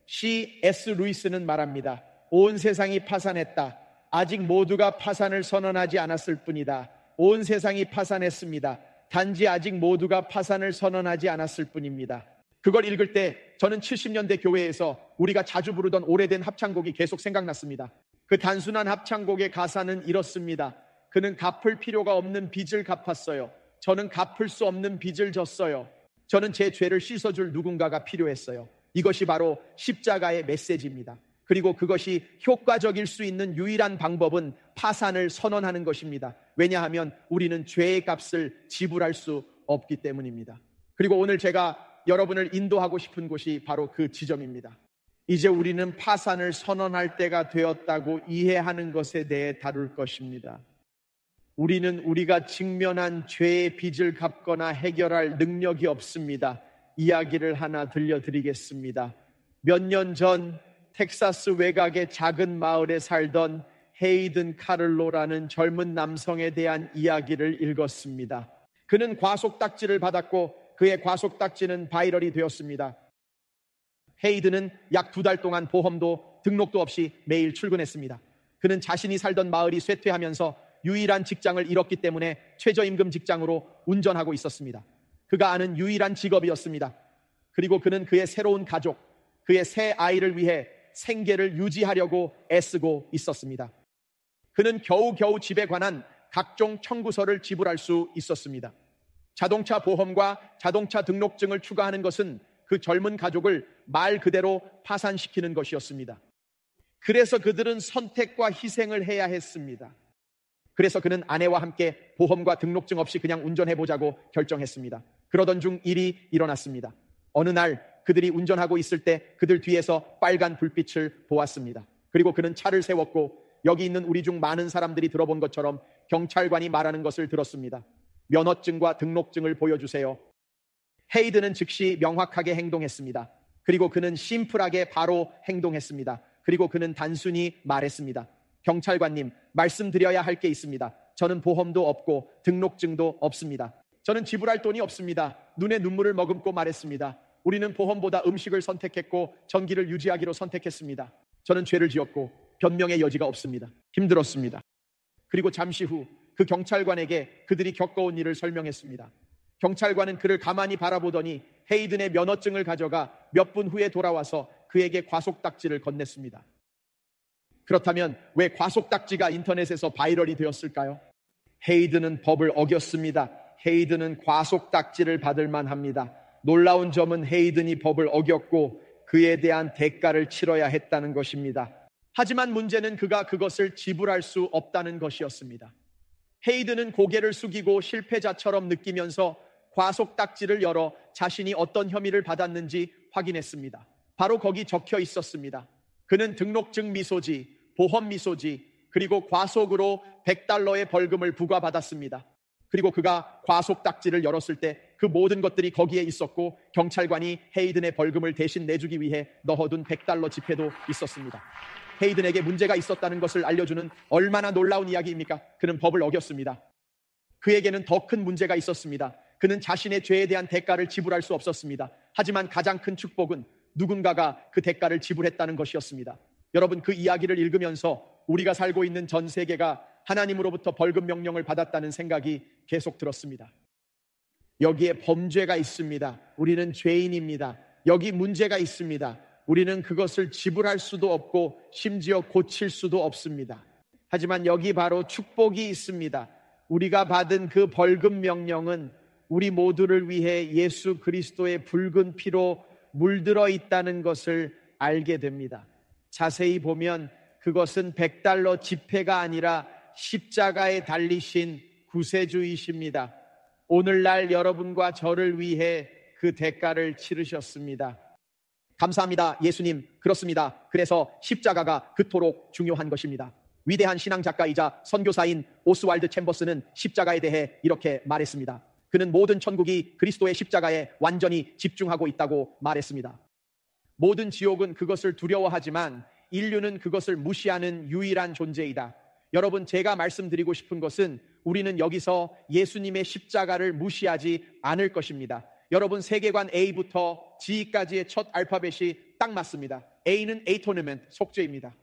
C.S. 루이스는 말합니다. 온 세상이 파산했다. 아직 모두가 파산을 선언하지 않았을 뿐이다. 온 세상이 파산했습니다. 단지 아직 모두가 파산을 선언하지 않았을 뿐입니다. 그걸 읽을 때 저는 70년대 교회에서 우리가 자주 부르던 오래된 합창곡이 계속 생각났습니다. 그 단순한 합창곡의 가사는 이렇습니다. 그는 갚을 필요가 없는 빚을 갚았어요. 저는 갚을 수 없는 빚을 졌어요. 저는 제 죄를 씻어줄 누군가가 필요했어요. 이것이 바로 십자가의 메시지입니다. 그리고 그것이 효과적일 수 있는 유일한 방법은 파산을 선언하는 것입니다. 왜냐하면 우리는 죄의 값을 지불할 수 없기 때문입니다. 그리고 오늘 제가 여러분을 인도하고 싶은 곳이 바로 그 지점입니다. 이제 우리는 파산을 선언할 때가 되었다고 이해하는 것에 대해 다룰 것입니다. 우리는 우리가 직면한 죄의 빚을 갚거나 해결할 능력이 없습니다. 이야기를 하나 들려드리겠습니다. 몇 년 전 텍사스 외곽의 작은 마을에 살던 헤이든 카를로라는 젊은 남성에 대한 이야기를 읽었습니다. 그는 과속딱지를 받았고 그의 과속딱지는 바이럴이 되었습니다. 헤이든은 약 2달 동안 보험도 등록도 없이 매일 출근했습니다. 그는 자신이 살던 마을이 쇠퇴하면서 유일한 직장을 잃었기 때문에 최저임금 직장으로 운전하고 있었습니다. 그가 아는 유일한 직업이었습니다. 그리고 그는 그의 새로운 가족, 그의 새 아이를 위해 생계를 유지하려고 애쓰고 있었습니다. 그는 겨우겨우 집에 관한 각종 청구서를 지불할 수 있었습니다. 자동차 보험과 자동차 등록증을 추가하는 것은 그 젊은 가족을 말 그대로 파산시키는 것이었습니다. 그래서 그들은 선택과 희생을 해야 했습니다. 그래서 그는 아내와 함께 보험과 등록증 없이 그냥 운전해보자고 결정했습니다. 그러던 중 일이 일어났습니다. 어느 날 그들이 운전하고 있을 때 그들 뒤에서 빨간 불빛을 보았습니다. 그리고 그는 차를 세웠고 여기 있는 우리 중 많은 사람들이 들어본 것처럼 경찰관이 말하는 것을 들었습니다. 면허증과 등록증을 보여주세요. 헤이든은 즉시 명확하게 행동했습니다. 그리고 그는 심플하게 바로 행동했습니다. 그리고 그는 단순히 말했습니다. 경찰관님, 말씀드려야 할 게 있습니다. 저는 보험도 없고 등록증도 없습니다. 저는 지불할 돈이 없습니다. 눈에 눈물을 머금고 말했습니다. 우리는 보험보다 음식을 선택했고 전기를 유지하기로 선택했습니다. 저는 죄를 지었고 변명의 여지가 없습니다. 힘들었습니다. 그리고 잠시 후 그 경찰관에게 그들이 겪어온 일을 설명했습니다. 경찰관은 그를 가만히 바라보더니 헤이든의 면허증을 가져가 몇 분 후에 돌아와서 그에게 과속딱지를 건넸습니다. 그렇다면 왜 과속딱지가 인터넷에서 바이럴이 되었을까요? 헤이든은 법을 어겼습니다. 헤이든은 과속딱지를 받을 만합니다. 놀라운 점은 헤이든이 법을 어겼고 그에 대한 대가를 치러야 했다는 것입니다. 하지만 문제는 그가 그것을 지불할 수 없다는 것이었습니다. 헤이든은 고개를 숙이고 실패자처럼 느끼면서 과속딱지를 열어 자신이 어떤 혐의를 받았는지 확인했습니다. 바로 거기 적혀 있었습니다. 그는 등록증 미소지, 보험 미소지, 그리고 과속으로 $100의 벌금을 부과받았습니다. 그리고 그가 과속딱지를 열었을 때 그 모든 것들이 거기에 있었고 경찰관이 헤이든의 벌금을 대신 내주기 위해 넣어둔 $100 지폐도 있었습니다. 헤이든에게 문제가 있었다는 것을 알려주는 얼마나 놀라운 이야기입니까? 그는 법을 어겼습니다. 그에게는 더 큰 문제가 있었습니다. 그는 자신의 죄에 대한 대가를 지불할 수 없었습니다. 하지만 가장 큰 축복은 누군가가 그 대가를 지불했다는 것이었습니다. 여러분, 그 이야기를 읽으면서 우리가 살고 있는 전 세계가 하나님으로부터 벌금 명령을 받았다는 생각이 계속 들었습니다. 여기에 범죄가 있습니다. 우리는 죄인입니다. 여기 문제가 있습니다. 우리는 그것을 지불할 수도 없고 심지어 고칠 수도 없습니다. 하지만 여기 바로 축복이 있습니다. 우리가 받은 그 벌금 명령은 우리 모두를 위해 예수 그리스도의 붉은 피로 물들어 있다는 것을 알게 됩니다. 자세히 보면 그것은 $100 지폐가 아니라 십자가에 달리신 구세주이십니다. 오늘날 여러분과 저를 위해 그 대가를 치르셨습니다. 감사합니다, 예수님. 그렇습니다. 그래서 십자가가 그토록 중요한 것입니다. 위대한 신앙 작가이자 선교사인 오스왈드 챔버스는 십자가에 대해 이렇게 말했습니다. 그는 모든 천국이 그리스도의 십자가에 완전히 집중하고 있다고 말했습니다. 모든 지옥은 그것을 두려워하지만 인류는 그것을 무시하는 유일한 존재이다. 여러분, 제가 말씀드리고 싶은 것은 우리는 여기서 예수님의 십자가를 무시하지 않을 것입니다. 여러분, 세계관 A부터 G까지의 첫 알파벳이 딱 맞습니다. A는 atonement, 속죄입니다.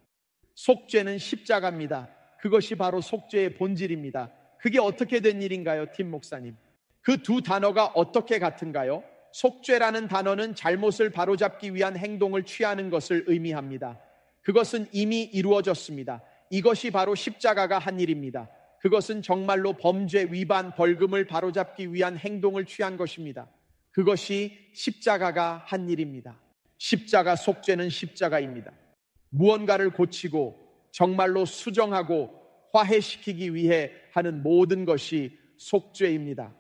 속죄는 십자가입니다. 그것이 바로 속죄의 본질입니다. 그게 어떻게 된 일인가요, 팀 목사님? 그 두 단어가 어떻게 같은가요? 속죄라는 단어는 잘못을 바로잡기 위한 행동을 취하는 것을 의미합니다. 그것은 이미 이루어졌습니다. 이것이 바로 십자가가 한 일입니다. 그것은 정말로 범죄 위반 벌금을 바로잡기 위한 행동을 취한 것입니다. 그것이 십자가가 한 일입니다. 십자가 속죄는 십자가입니다. 무언가를 고치고 정말로 수정하고 화해시키기 위해 하는 모든 것이 속죄입니다.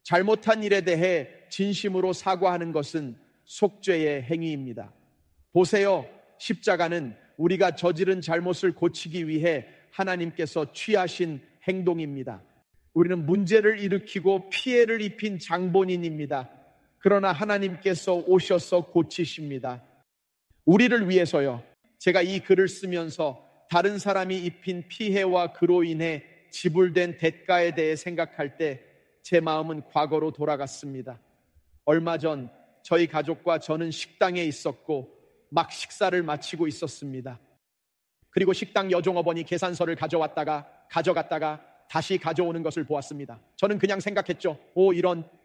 잘못한 일에 대해 진심으로 사과하는 것은 속죄의 행위입니다. 보세요. 십자가는 우리가 저지른 잘못을 고치기 위해 하나님께서 취하신 행동입니다. 우리는 문제를 일으키고 피해를 입힌 장본인입니다. 그러나 하나님께서 오셔서 고치십니다. 우리를 위해서요. 제가 이 글을 쓰면서 다른 사람이 입힌 피해와 그로 인해 지불된 대가에 대해 생각할 때 제 마음은 과거로 돌아갔습니다. 얼마 전 저희 가족과 저는 식당에 있었고 막 식사를 마치고 있었습니다. 그리고 식당 여종업원이 계산서를 가져갔다가 다시 가져오는 것을 보았습니다. 저는 그냥 생각했죠.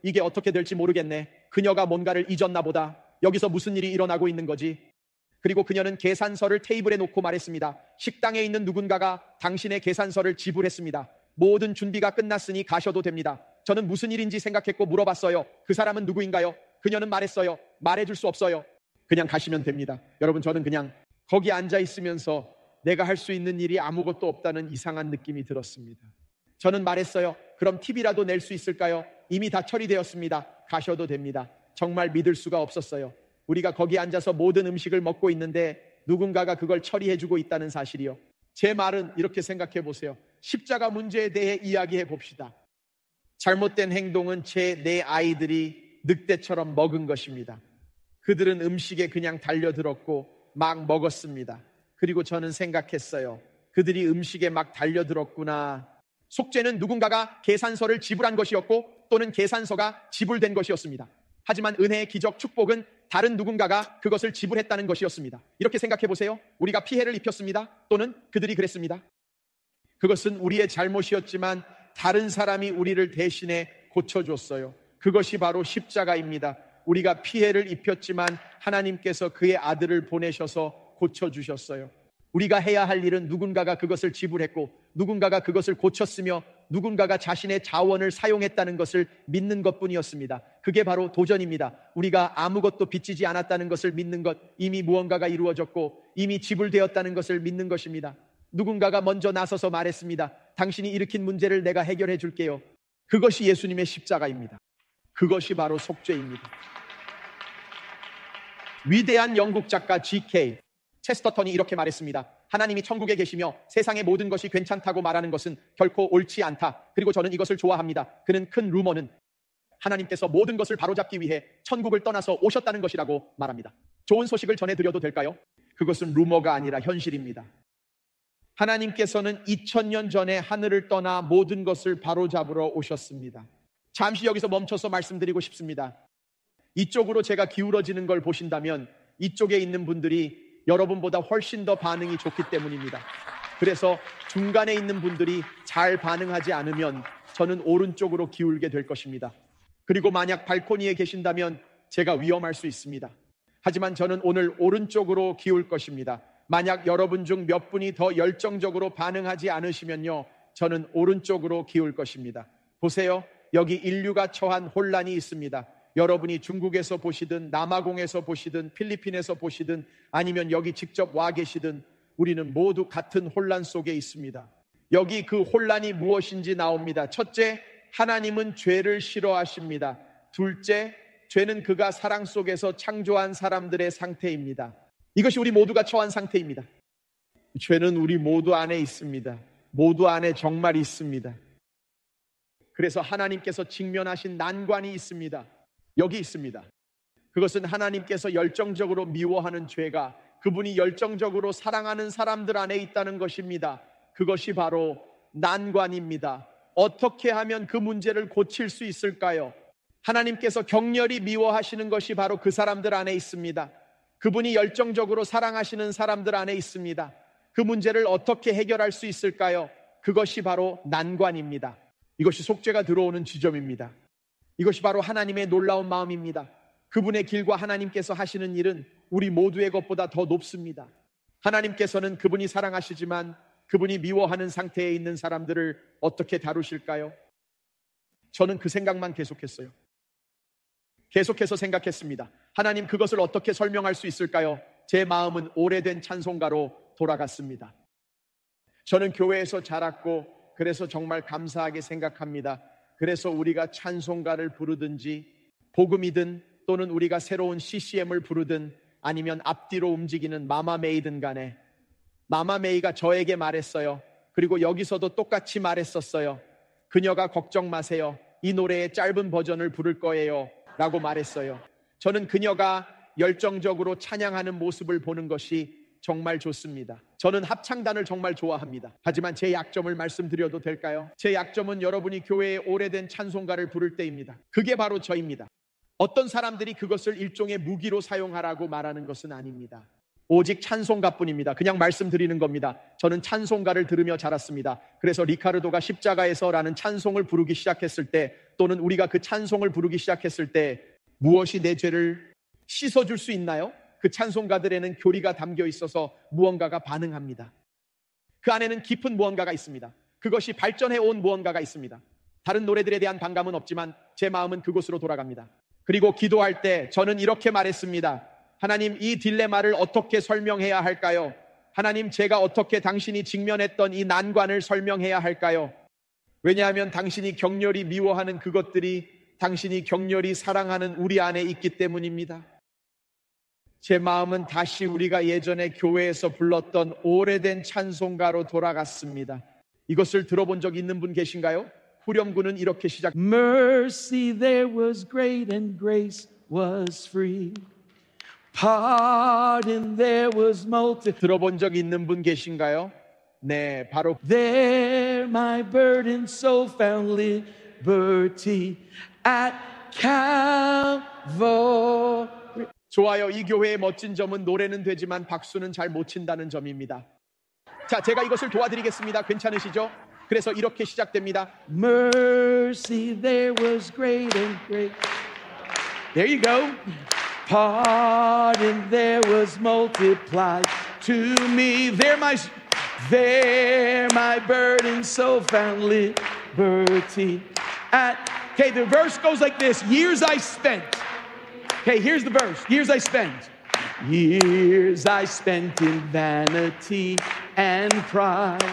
이게 어떻게 될지 모르겠네. 그녀가 뭔가를 잊었나 보다. 여기서 무슨 일이 일어나고 있는 거지? 그리고 그녀는 계산서를 테이블에 놓고 말했습니다. 식당에 있는 누군가가 당신의 계산서를 지불했습니다. 모든 준비가 끝났으니 가셔도 됩니다. 저는 무슨 일인지 생각했고 물어봤어요. 그 사람은 누구인가요? 그녀는 말했어요. 말해줄 수 없어요. 그냥 가시면 됩니다. 여러분, 저는 그냥 거기 앉아 있으면서 내가 할 수 있는 일이 아무것도 없다는 이상한 느낌이 들었습니다. 저는 말했어요. 그럼 팁이라도 낼 수 있을까요? 이미 다 처리되었습니다. 가셔도 됩니다. 정말 믿을 수가 없었어요. 우리가 거기 앉아서 모든 음식을 먹고 있는데 누군가가 그걸 처리해주고 있다는 사실이요. 제 말은 이렇게 생각해 보세요. 십자가 문제에 대해 이야기해 봅시다. 잘못된 행동은 내 아이들이 늑대처럼 먹은 것입니다. 그들은 음식에 그냥 달려들었고 막 먹었습니다. 그리고 저는 생각했어요. 그들이 음식에 막 달려들었구나. 속죄는 누군가가 계산서를 지불한 것이었고 또는 계산서가 지불된 것이었습니다. 하지만 은혜의 기적 축복은 다른 누군가가 그것을 지불했다는 것이었습니다. 이렇게 생각해 보세요. 우리가 피해를 입혔습니다. 또는 그들이 그랬습니다. 그것은 우리의 잘못이었지만 다른 사람이 우리를 대신해 고쳐줬어요. 그것이 바로 십자가입니다. 우리가 피해를 입혔지만 하나님께서 그의 아들을 보내셔서 고쳐주셨어요. 우리가 해야 할 일은 누군가가 그것을 지불했고 누군가가 그것을 고쳤으며 누군가가 자신의 자원을 사용했다는 것을 믿는 것뿐이었습니다. 그게 바로 도전입니다. 우리가 아무것도 빚지지 않았다는 것을 믿는 것, 이미 무언가가 이루어졌고 이미 지불되었다는 것을 믿는 것입니다. 누군가가 먼저 나서서 말했습니다. 당신이 일으킨 문제를 내가 해결해 줄게요. 그것이 예수님의 십자가입니다. 그것이 바로 속죄입니다. 위대한 영국 작가 G.K. 체스터턴이 이렇게 말했습니다. 하나님이 천국에 계시며 세상의 모든 것이 괜찮다고 말하는 것은 결코 옳지 않다. 그리고 저는 이것을 좋아합니다. 그는 큰 루머는 하나님께서 모든 것을 바로잡기 위해 천국을 떠나서 오셨다는 것이라고 말합니다. 좋은 소식을 전해드려도 될까요? 그것은 루머가 아니라 현실입니다. 하나님께서는 2000년 전에 하늘을 떠나 모든 것을 바로잡으러 오셨습니다. 잠시 여기서 멈춰서 말씀드리고 싶습니다. 이쪽으로 제가 기울어지는 걸 보신다면 이쪽에 있는 분들이 여러분보다 훨씬 더 반응이 좋기 때문입니다. 그래서 중간에 있는 분들이 잘 반응하지 않으면 저는 오른쪽으로 기울게 될 것입니다. 그리고 만약 발코니에 계신다면 제가 위험할 수 있습니다. 하지만 저는 오늘 오른쪽으로 기울 것입니다. 만약 여러분 중 몇 분이 더 열정적으로 반응하지 않으시면요, 저는 오른쪽으로 기울 것입니다. 보세요. 여기 인류가 처한 혼란이 있습니다. 여러분이 중국에서 보시든 남아공에서 보시든 필리핀에서 보시든 아니면 여기 직접 와 계시든 우리는 모두 같은 혼란 속에 있습니다. 여기 그 혼란이 무엇인지 나옵니다. 첫째, 하나님은 죄를 싫어하십니다. 둘째, 죄는 그가 사랑 속에서 창조한 사람들의 상태입니다. 이것이 우리 모두가 처한 상태입니다. 죄는 우리 모두 안에 있습니다. 모두 안에 정말 있습니다. 그래서 하나님께서 직면하신 난관이 있습니다. 여기 있습니다. 그것은 하나님께서 열정적으로 미워하는 죄가 그분이 열정적으로 사랑하는 사람들 안에 있다는 것입니다. 그것이 바로 난관입니다. 어떻게 하면 그 문제를 고칠 수 있을까요? 하나님께서 격렬히 미워하시는 것이 바로 그 사람들 안에 있습니다. 그분이 열정적으로 사랑하시는 사람들 안에 있습니다. 그 문제를 어떻게 해결할 수 있을까요? 그것이 바로 난관입니다. 이것이 속죄가 들어오는 지점입니다. 이것이 바로 하나님의 놀라운 마음입니다. 그분의 길과 하나님께서 하시는 일은 우리 모두의 것보다 더 높습니다. 하나님께서는 그분이 사랑하시지만 그분이 미워하는 상태에 있는 사람들을 어떻게 다루실까요? 저는 그 생각만 계속했어요. 계속해서 생각했습니다. 하나님, 그것을 어떻게 설명할 수 있을까요? 제 마음은 오래된 찬송가로 돌아갔습니다. 저는 교회에서 자랐고 그래서 정말 감사하게 생각합니다. 그래서 우리가 찬송가를 부르든지 복음이든 또는 우리가 새로운 CCM을 부르든 아니면 앞뒤로 움직이는 마마메이든 간에 마마메이가 저에게 말했어요. 그리고 여기서도 똑같이 말했었어요. 그녀가 걱정 마세요. 이 노래의 짧은 버전을 부를 거예요 라고 말했어요. 저는 그녀가 열정적으로 찬양하는 모습을 보는 것이 정말 좋습니다. 저는 합창단을 정말 좋아합니다. 하지만 제 약점을 말씀드려도 될까요? 제 약점은 여러분이 교회에 오래된 찬송가를 부를 때입니다. 그게 바로 저입니다. 어떤 사람들이 그것을 일종의 무기로 사용하라고 말하는 것은 아닙니다. 오직 찬송가뿐입니다. 그냥 말씀드리는 겁니다. 저는 찬송가를 들으며 자랐습니다. 그래서 리카르도가 십자가에서라는 찬송을 부르기 시작했을 때, 또는 우리가 그 찬송을 부르기 시작했을 때 무엇이 내 죄를 씻어줄 수 있나요? 그 찬송가들에는 교리가 담겨 있어서 무언가가 반응합니다. 그 안에는 깊은 무언가가 있습니다. 그것이 발전해 온 무언가가 있습니다. 다른 노래들에 대한 반감은 없지만 제 마음은 그곳으로 돌아갑니다. 그리고 기도할 때 저는 이렇게 말했습니다. 하나님, 이 딜레마를 어떻게 설명해야 할까요? 하나님, 제가 어떻게 당신이 직면했던 이 난관을 설명해야 할까요? 왜냐하면 당신이 격렬히 미워하는 그것들이 당신이 격렬히 사랑하는 우리 안에 있기 때문입니다. 제 마음은 다시 우리가 예전에 교회에서 불렀던 오래된 찬송가로 돌아갔습니다. 이것을 들어본 적 있는 분 계신가요? 후렴구는 이렇게 시작. Mercy there was great and grace was free. Pardon there was multitude. 들어본 적 있는 분 계신가요? 네, 바로 There my burdened soul found liberty at Calvary. 좋아요. 이 교회의 멋진 점은 노래는 되지만 박수는 잘 못 친다는 점입니다. 자, 제가 이것을 도와드리겠습니다. 괜찮으시죠? 그래서 이렇게 시작됩니다. Mercy there was great and great. There you go. Pardon there was multiplied to me. There my burdened soul found liberty. Okay, the verse goes like this. Years I spent. Okay, here's the verse. Years I spent. Years I spent in vanity and pride,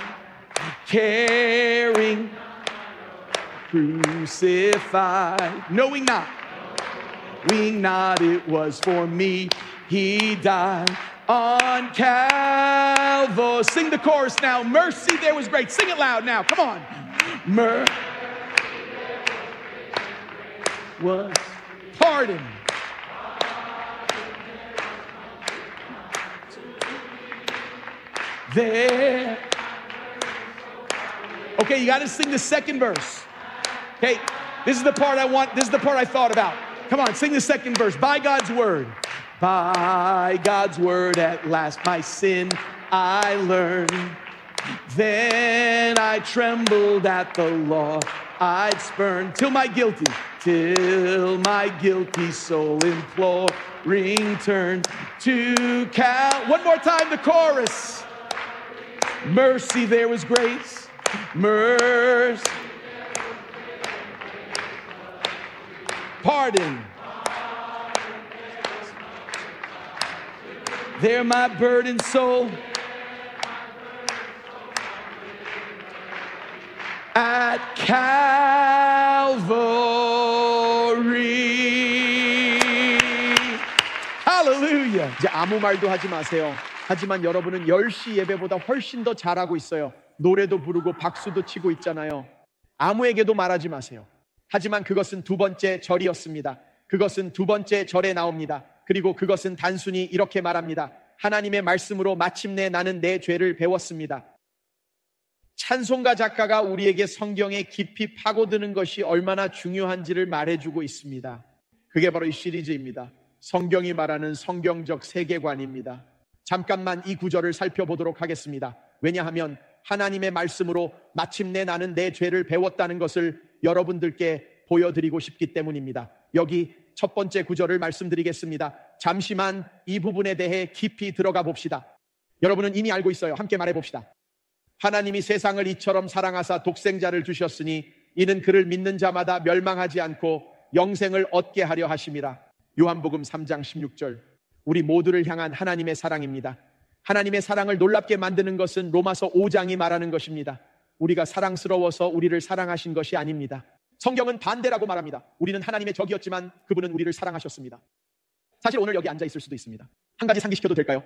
carrying crucified, knowing not it was for me he died on Calvary. Sing the chorus now. Mercy there was great. Sing it loud now. Come on. Was pardon. There. Okay, you got to sing the second verse. Okay, this is the part I want. This is the part I thought about. Come on, sing the second verse. By God's word. By God's word at last my sin I learned. Then I trembled at the law I'd spurned till my guilty soul imploring turned to one more time the chorus. Mercy there was grace. Mercy. Pardon. There my burdened soul at Calvary. Hallelujah. 이제 아무 말도 하지 마세요. 하지만 여러분은 10시 예배보다 훨씬 더 잘하고 있어요. 노래도 부르고 박수도 치고 있잖아요. 아무에게도 말하지 마세요. 하지만 그것은 두 번째 절이었습니다. 그것은 두 번째 절에 나옵니다. 그리고 그것은 단순히 이렇게 말합니다. 하나님의 말씀으로 마침내 나는 내 죄를 배웠습니다. 찬송가 작가가 우리에게 성경에 깊이 파고드는 것이 얼마나 중요한지를 말해주고 있습니다. 그게 바로 이 시리즈입니다. 성경이 말하는 성경적 세계관입니다. 잠깐만 이 구절을 살펴보도록 하겠습니다. 왜냐하면 하나님의 말씀으로 마침내 나는 내 죄를 배웠다는 것을 여러분들께 보여드리고 싶기 때문입니다. 여기 첫 번째 구절을 말씀드리겠습니다. 잠시만 이 부분에 대해 깊이 들어가 봅시다. 여러분은 이미 알고 있어요. 함께 말해봅시다. 하나님이 세상을 이처럼 사랑하사 독생자를 주셨으니 이는 그를 믿는 자마다 멸망하지 않고 영생을 얻게 하려 하심이라. 요한복음 3장 16절. 우리 모두를 향한 하나님의 사랑입니다. 하나님의 사랑을 놀랍게 만드는 것은 로마서 5장이 말하는 것입니다. 우리가 사랑스러워서 우리를 사랑하신 것이 아닙니다. 성경은 반대라고 말합니다. 우리는 하나님의 적이었지만 그분은 우리를 사랑하셨습니다. 사실 오늘 여기 앉아 있을 수도 있습니다. 한 가지 상기시켜도 될까요?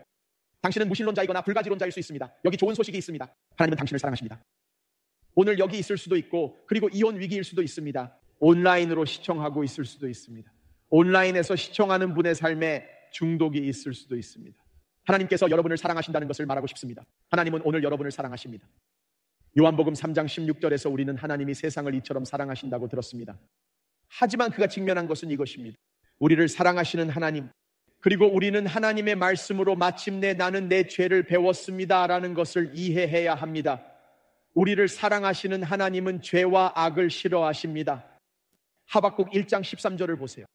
당신은 무신론자이거나 불가지론자일 수 있습니다. 여기 좋은 소식이 있습니다. 하나님은 당신을 사랑하십니다. 오늘 여기 있을 수도 있고, 그리고 이혼 위기일 수도 있습니다. 온라인으로 시청하고 있을 수도 있습니다. 온라인에서 시청하는 분의 삶에 중독이 있을 수도 있습니다. 하나님께서 여러분을 사랑하신다는 것을 말하고 싶습니다. 하나님은 오늘 여러분을 사랑하십니다. 요한복음 3장 16절에서 우리는 하나님이 세상을 이처럼 사랑하신다고 들었습니다. 하지만 그가 직면한 것은 이것입니다. 우리를 사랑하시는 하나님, 그리고 우리는 하나님의 말씀으로 마침내 나는 내 죄를 배웠습니다 라는 것을 이해해야 합니다. 우리를 사랑하시는 하나님은 죄와 악을 싫어하십니다. 하박국 1장 13절을 보세요.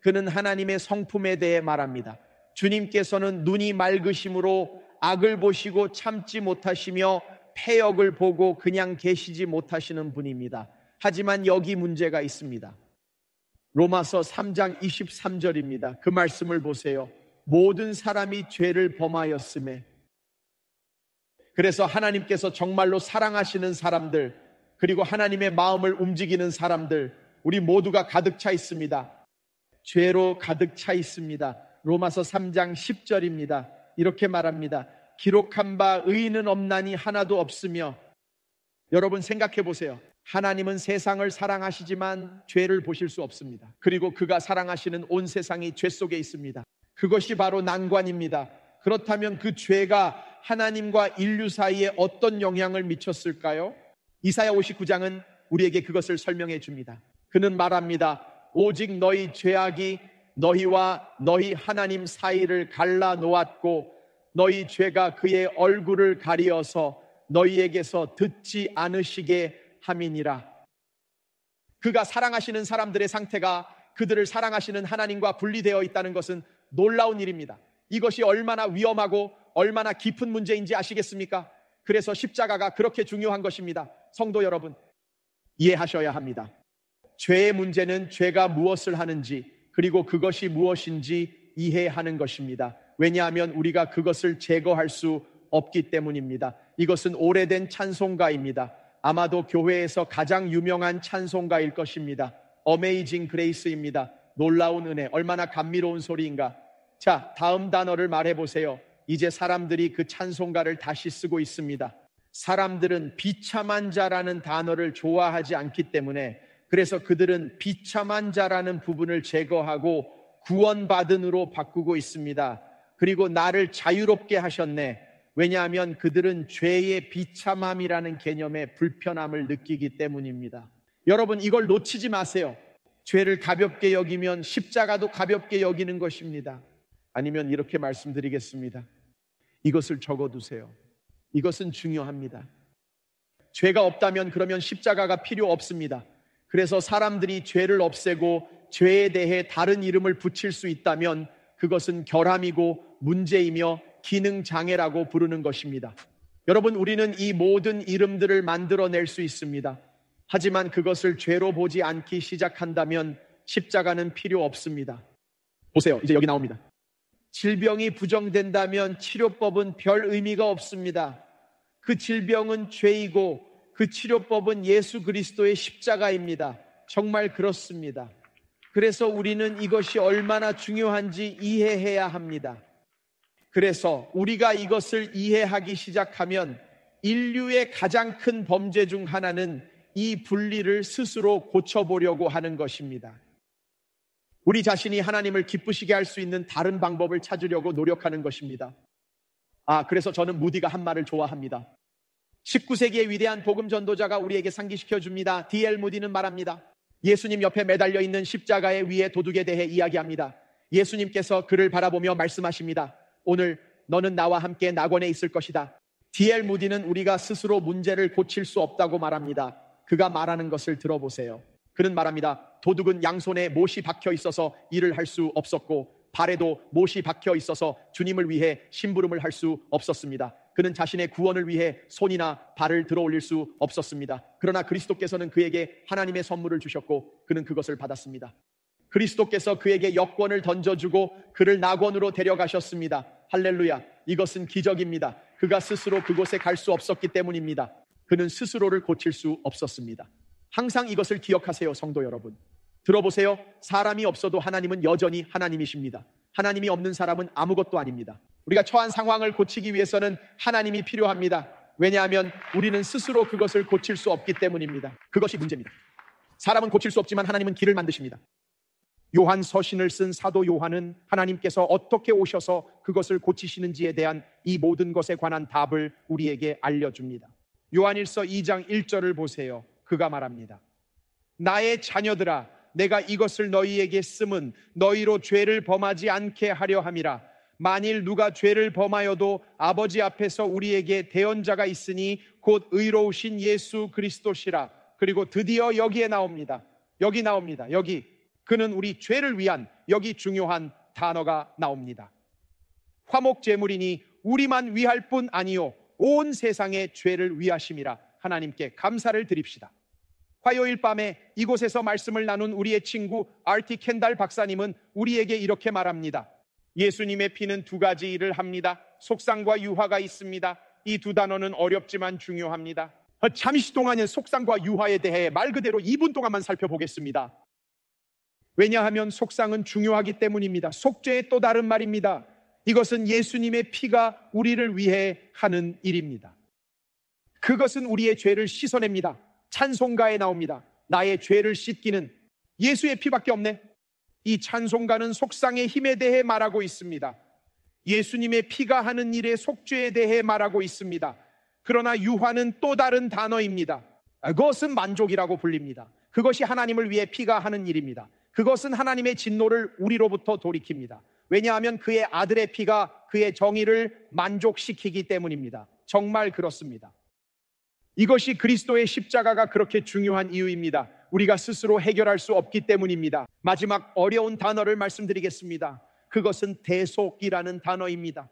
그는 하나님의 성품에 대해 말합니다. 주님께서는 눈이 맑으심으로 악을 보시고 참지 못하시며 패역을 보고 그냥 계시지 못하시는 분입니다. 하지만 여기 문제가 있습니다. 로마서 3장 23절입니다. 그 말씀을 보세요. 모든 사람이 죄를 범하였음에. 그래서 하나님께서 정말로 사랑하시는 사람들, 그리고 하나님의 마음을 움직이는 사람들, 우리 모두가 가득 차 있습니다. 죄로 가득 차 있습니다. 로마서 3장 10절입니다. 이렇게 말합니다. 기록한 바 의인은 없나니 하나도 없으며. 여러분 생각해 보세요. 하나님은 세상을 사랑하시지만 죄를 보실 수 없습니다. 그리고 그가 사랑하시는 온 세상이 죄 속에 있습니다. 그것이 바로 난관입니다. 그렇다면 그 죄가 하나님과 인류 사이에 어떤 영향을 미쳤을까요? 이사야 59장은 우리에게 그것을 설명해 줍니다. 그는 말합니다. 오직 너희 죄악이 너희와 너희 하나님 사이를 갈라 놓았고 너희 죄가 그의 얼굴을 가리어서 너희에게서 듣지 않으시게 함이니라. 그가 사랑하시는 사람들의 상태가 그들을 사랑하시는 하나님과 분리되어 있다는 것은 놀라운 일입니다. 이것이 얼마나 위험하고 얼마나 깊은 문제인지 아시겠습니까? 그래서 십자가가 그렇게 중요한 것입니다. 성도 여러분, 이해하셔야 합니다. 죄의 문제는 죄가 무엇을 하는지, 그리고 그것이 무엇인지 이해하는 것입니다. 왜냐하면 우리가 그것을 제거할 수 없기 때문입니다. 이것은 오래된 찬송가입니다. 아마도 교회에서 가장 유명한 찬송가일 것입니다. Amazing Grace입니다. 놀라운 은혜. 얼마나 감미로운 소리인가. 자, 다음 단어를 말해보세요. 이제 사람들이 그 찬송가를 다시 쓰고 있습니다. 사람들은 비참한 자라는 단어를 좋아하지 않기 때문에, 그래서 그들은 비참한 자라는 부분을 제거하고 구원받은으로 바꾸고 있습니다. 그리고 나를 자유롭게 하셨네. 왜냐하면 그들은 죄의 비참함이라는 개념의 불편함을 느끼기 때문입니다. 여러분, 이걸 놓치지 마세요. 죄를 가볍게 여기면 십자가도 가볍게 여기는 것입니다. 아니면 이렇게 말씀드리겠습니다. 이것을 적어두세요. 이것은 중요합니다. 죄가 없다면 그러면 십자가가 필요 없습니다. 그래서 사람들이 죄를 없애고 죄에 대해 다른 이름을 붙일 수 있다면 그것은 결함이고 문제이며 기능장애라고 부르는 것입니다. 여러분, 우리는 이 모든 이름들을 만들어낼 수 있습니다. 하지만 그것을 죄로 보지 않기 시작한다면 십자가는 필요 없습니다. 보세요. 이제 여기 나옵니다. 질병이 부정된다면 치료법은 별 의미가 없습니다. 그 질병은 죄이고 그 치료법은 예수 그리스도의 십자가입니다. 정말 그렇습니다. 그래서 우리는 이것이 얼마나 중요한지 이해해야 합니다. 그래서 우리가 이것을 이해하기 시작하면 인류의 가장 큰 범죄 중 하나는 이 분리를 스스로 고쳐보려고 하는 것입니다. 우리 자신이 하나님을 기쁘시게 할 수 있는 다른 방법을 찾으려고 노력하는 것입니다. 그래서 저는 무디가 한 말을 좋아합니다. 19세기의 위대한 복음 전도자가 우리에게 상기시켜 줍니다. D.L. 무디는 말합니다. 예수님 옆에 매달려 있는 십자가의 위에 도둑에 대해 이야기합니다. 예수님께서 그를 바라보며 말씀하십니다. 오늘 너는 나와 함께 낙원에 있을 것이다. D.L. 무디는 우리가 스스로 문제를 고칠 수 없다고 말합니다. 그가 말하는 것을 들어보세요. 그는 말합니다. 도둑은 양손에 못이 박혀 있어서 일을 할 수 없었고 발에도 못이 박혀 있어서 주님을 위해 심부름을 할 수 없었습니다. 그는 자신의 구원을 위해 손이나 발을 들어 올릴 수 없었습니다. 그러나 그리스도께서는 그에게 하나님의 선물을 주셨고 그는 그것을 받았습니다. 그리스도께서 그에게 여권을 던져주고 그를 낙원으로 데려가셨습니다. 할렐루야. 이것은 기적입니다. 그가 스스로 그곳에 갈 수 없었기 때문입니다. 그는 스스로를 고칠 수 없었습니다. 항상 이것을 기억하세요, 성도 여러분. 들어보세요. 사람이 없어도 하나님은 여전히 하나님이십니다. 하나님이 없는 사람은 아무것도 아닙니다. 우리가 처한 상황을 고치기 위해서는 하나님이 필요합니다. 왜냐하면 우리는 스스로 그것을 고칠 수 없기 때문입니다. 그것이 문제입니다. 사람은 고칠 수 없지만 하나님은 길을 만드십니다. 요한 서신을 쓴 사도 요한은 하나님께서 어떻게 오셔서 그것을 고치시는지에 대한 이 모든 것에 관한 답을 우리에게 알려줍니다. 요한일서 2장 1절을 보세요. 그가 말합니다. 나의 자녀들아, 내가 이것을 너희에게 쓰면 너희로 죄를 범하지 않게 하려 함이라. 만일 누가 죄를 범하여도 아버지 앞에서 우리에게 대언자가 있으니 곧 의로우신 예수 그리스도시라. 그리고 드디어 여기에 나옵니다. 여기 그는 우리 죄를 위한, 여기 중요한 단어가 나옵니다. 화목제물이니 우리만 위할 뿐 아니요 온 세상의 죄를 위하심이라. 하나님께 감사를 드립시다. 화요일 밤에 이곳에서 말씀을 나눈 우리의 친구 RT 켄달 박사님은 우리에게 이렇게 말합니다. 예수님의 피는 두 가지 일을 합니다. 속상과 유화가 있습니다. 이 두 단어는 어렵지만 중요합니다. 잠시 동안은 속상과 유화에 대해 말 그대로 2분 동안만 살펴보겠습니다. 왜냐하면 속상은 중요하기 때문입니다. 속죄의 또 다른 말입니다. 이것은 예수님의 피가 우리를 위해 하는 일입니다. 그것은 우리의 죄를 씻어냅니다. 찬송가에 나옵니다. 나의 죄를 씻기는 예수의 피밖에 없네. 이 찬송가는 속상의 힘에 대해 말하고 있습니다. 예수님의 피가 하는 일의 속죄에 대해 말하고 있습니다. 그러나 유화는 또 다른 단어입니다. 그것은 만족이라고 불립니다. 그것이 하나님을 위해 피가 하는 일입니다. 그것은 하나님의 진노를 우리로부터 돌이킵니다. 왜냐하면 그의 아들의 피가 그의 정의를 만족시키기 때문입니다. 정말 그렇습니다. 이것이 그리스도의 십자가가 그렇게 중요한 이유입니다. 우리가 스스로 해결할 수 없기 때문입니다. 마지막 어려운 단어를 말씀드리겠습니다. 그것은 대속이라는 단어입니다.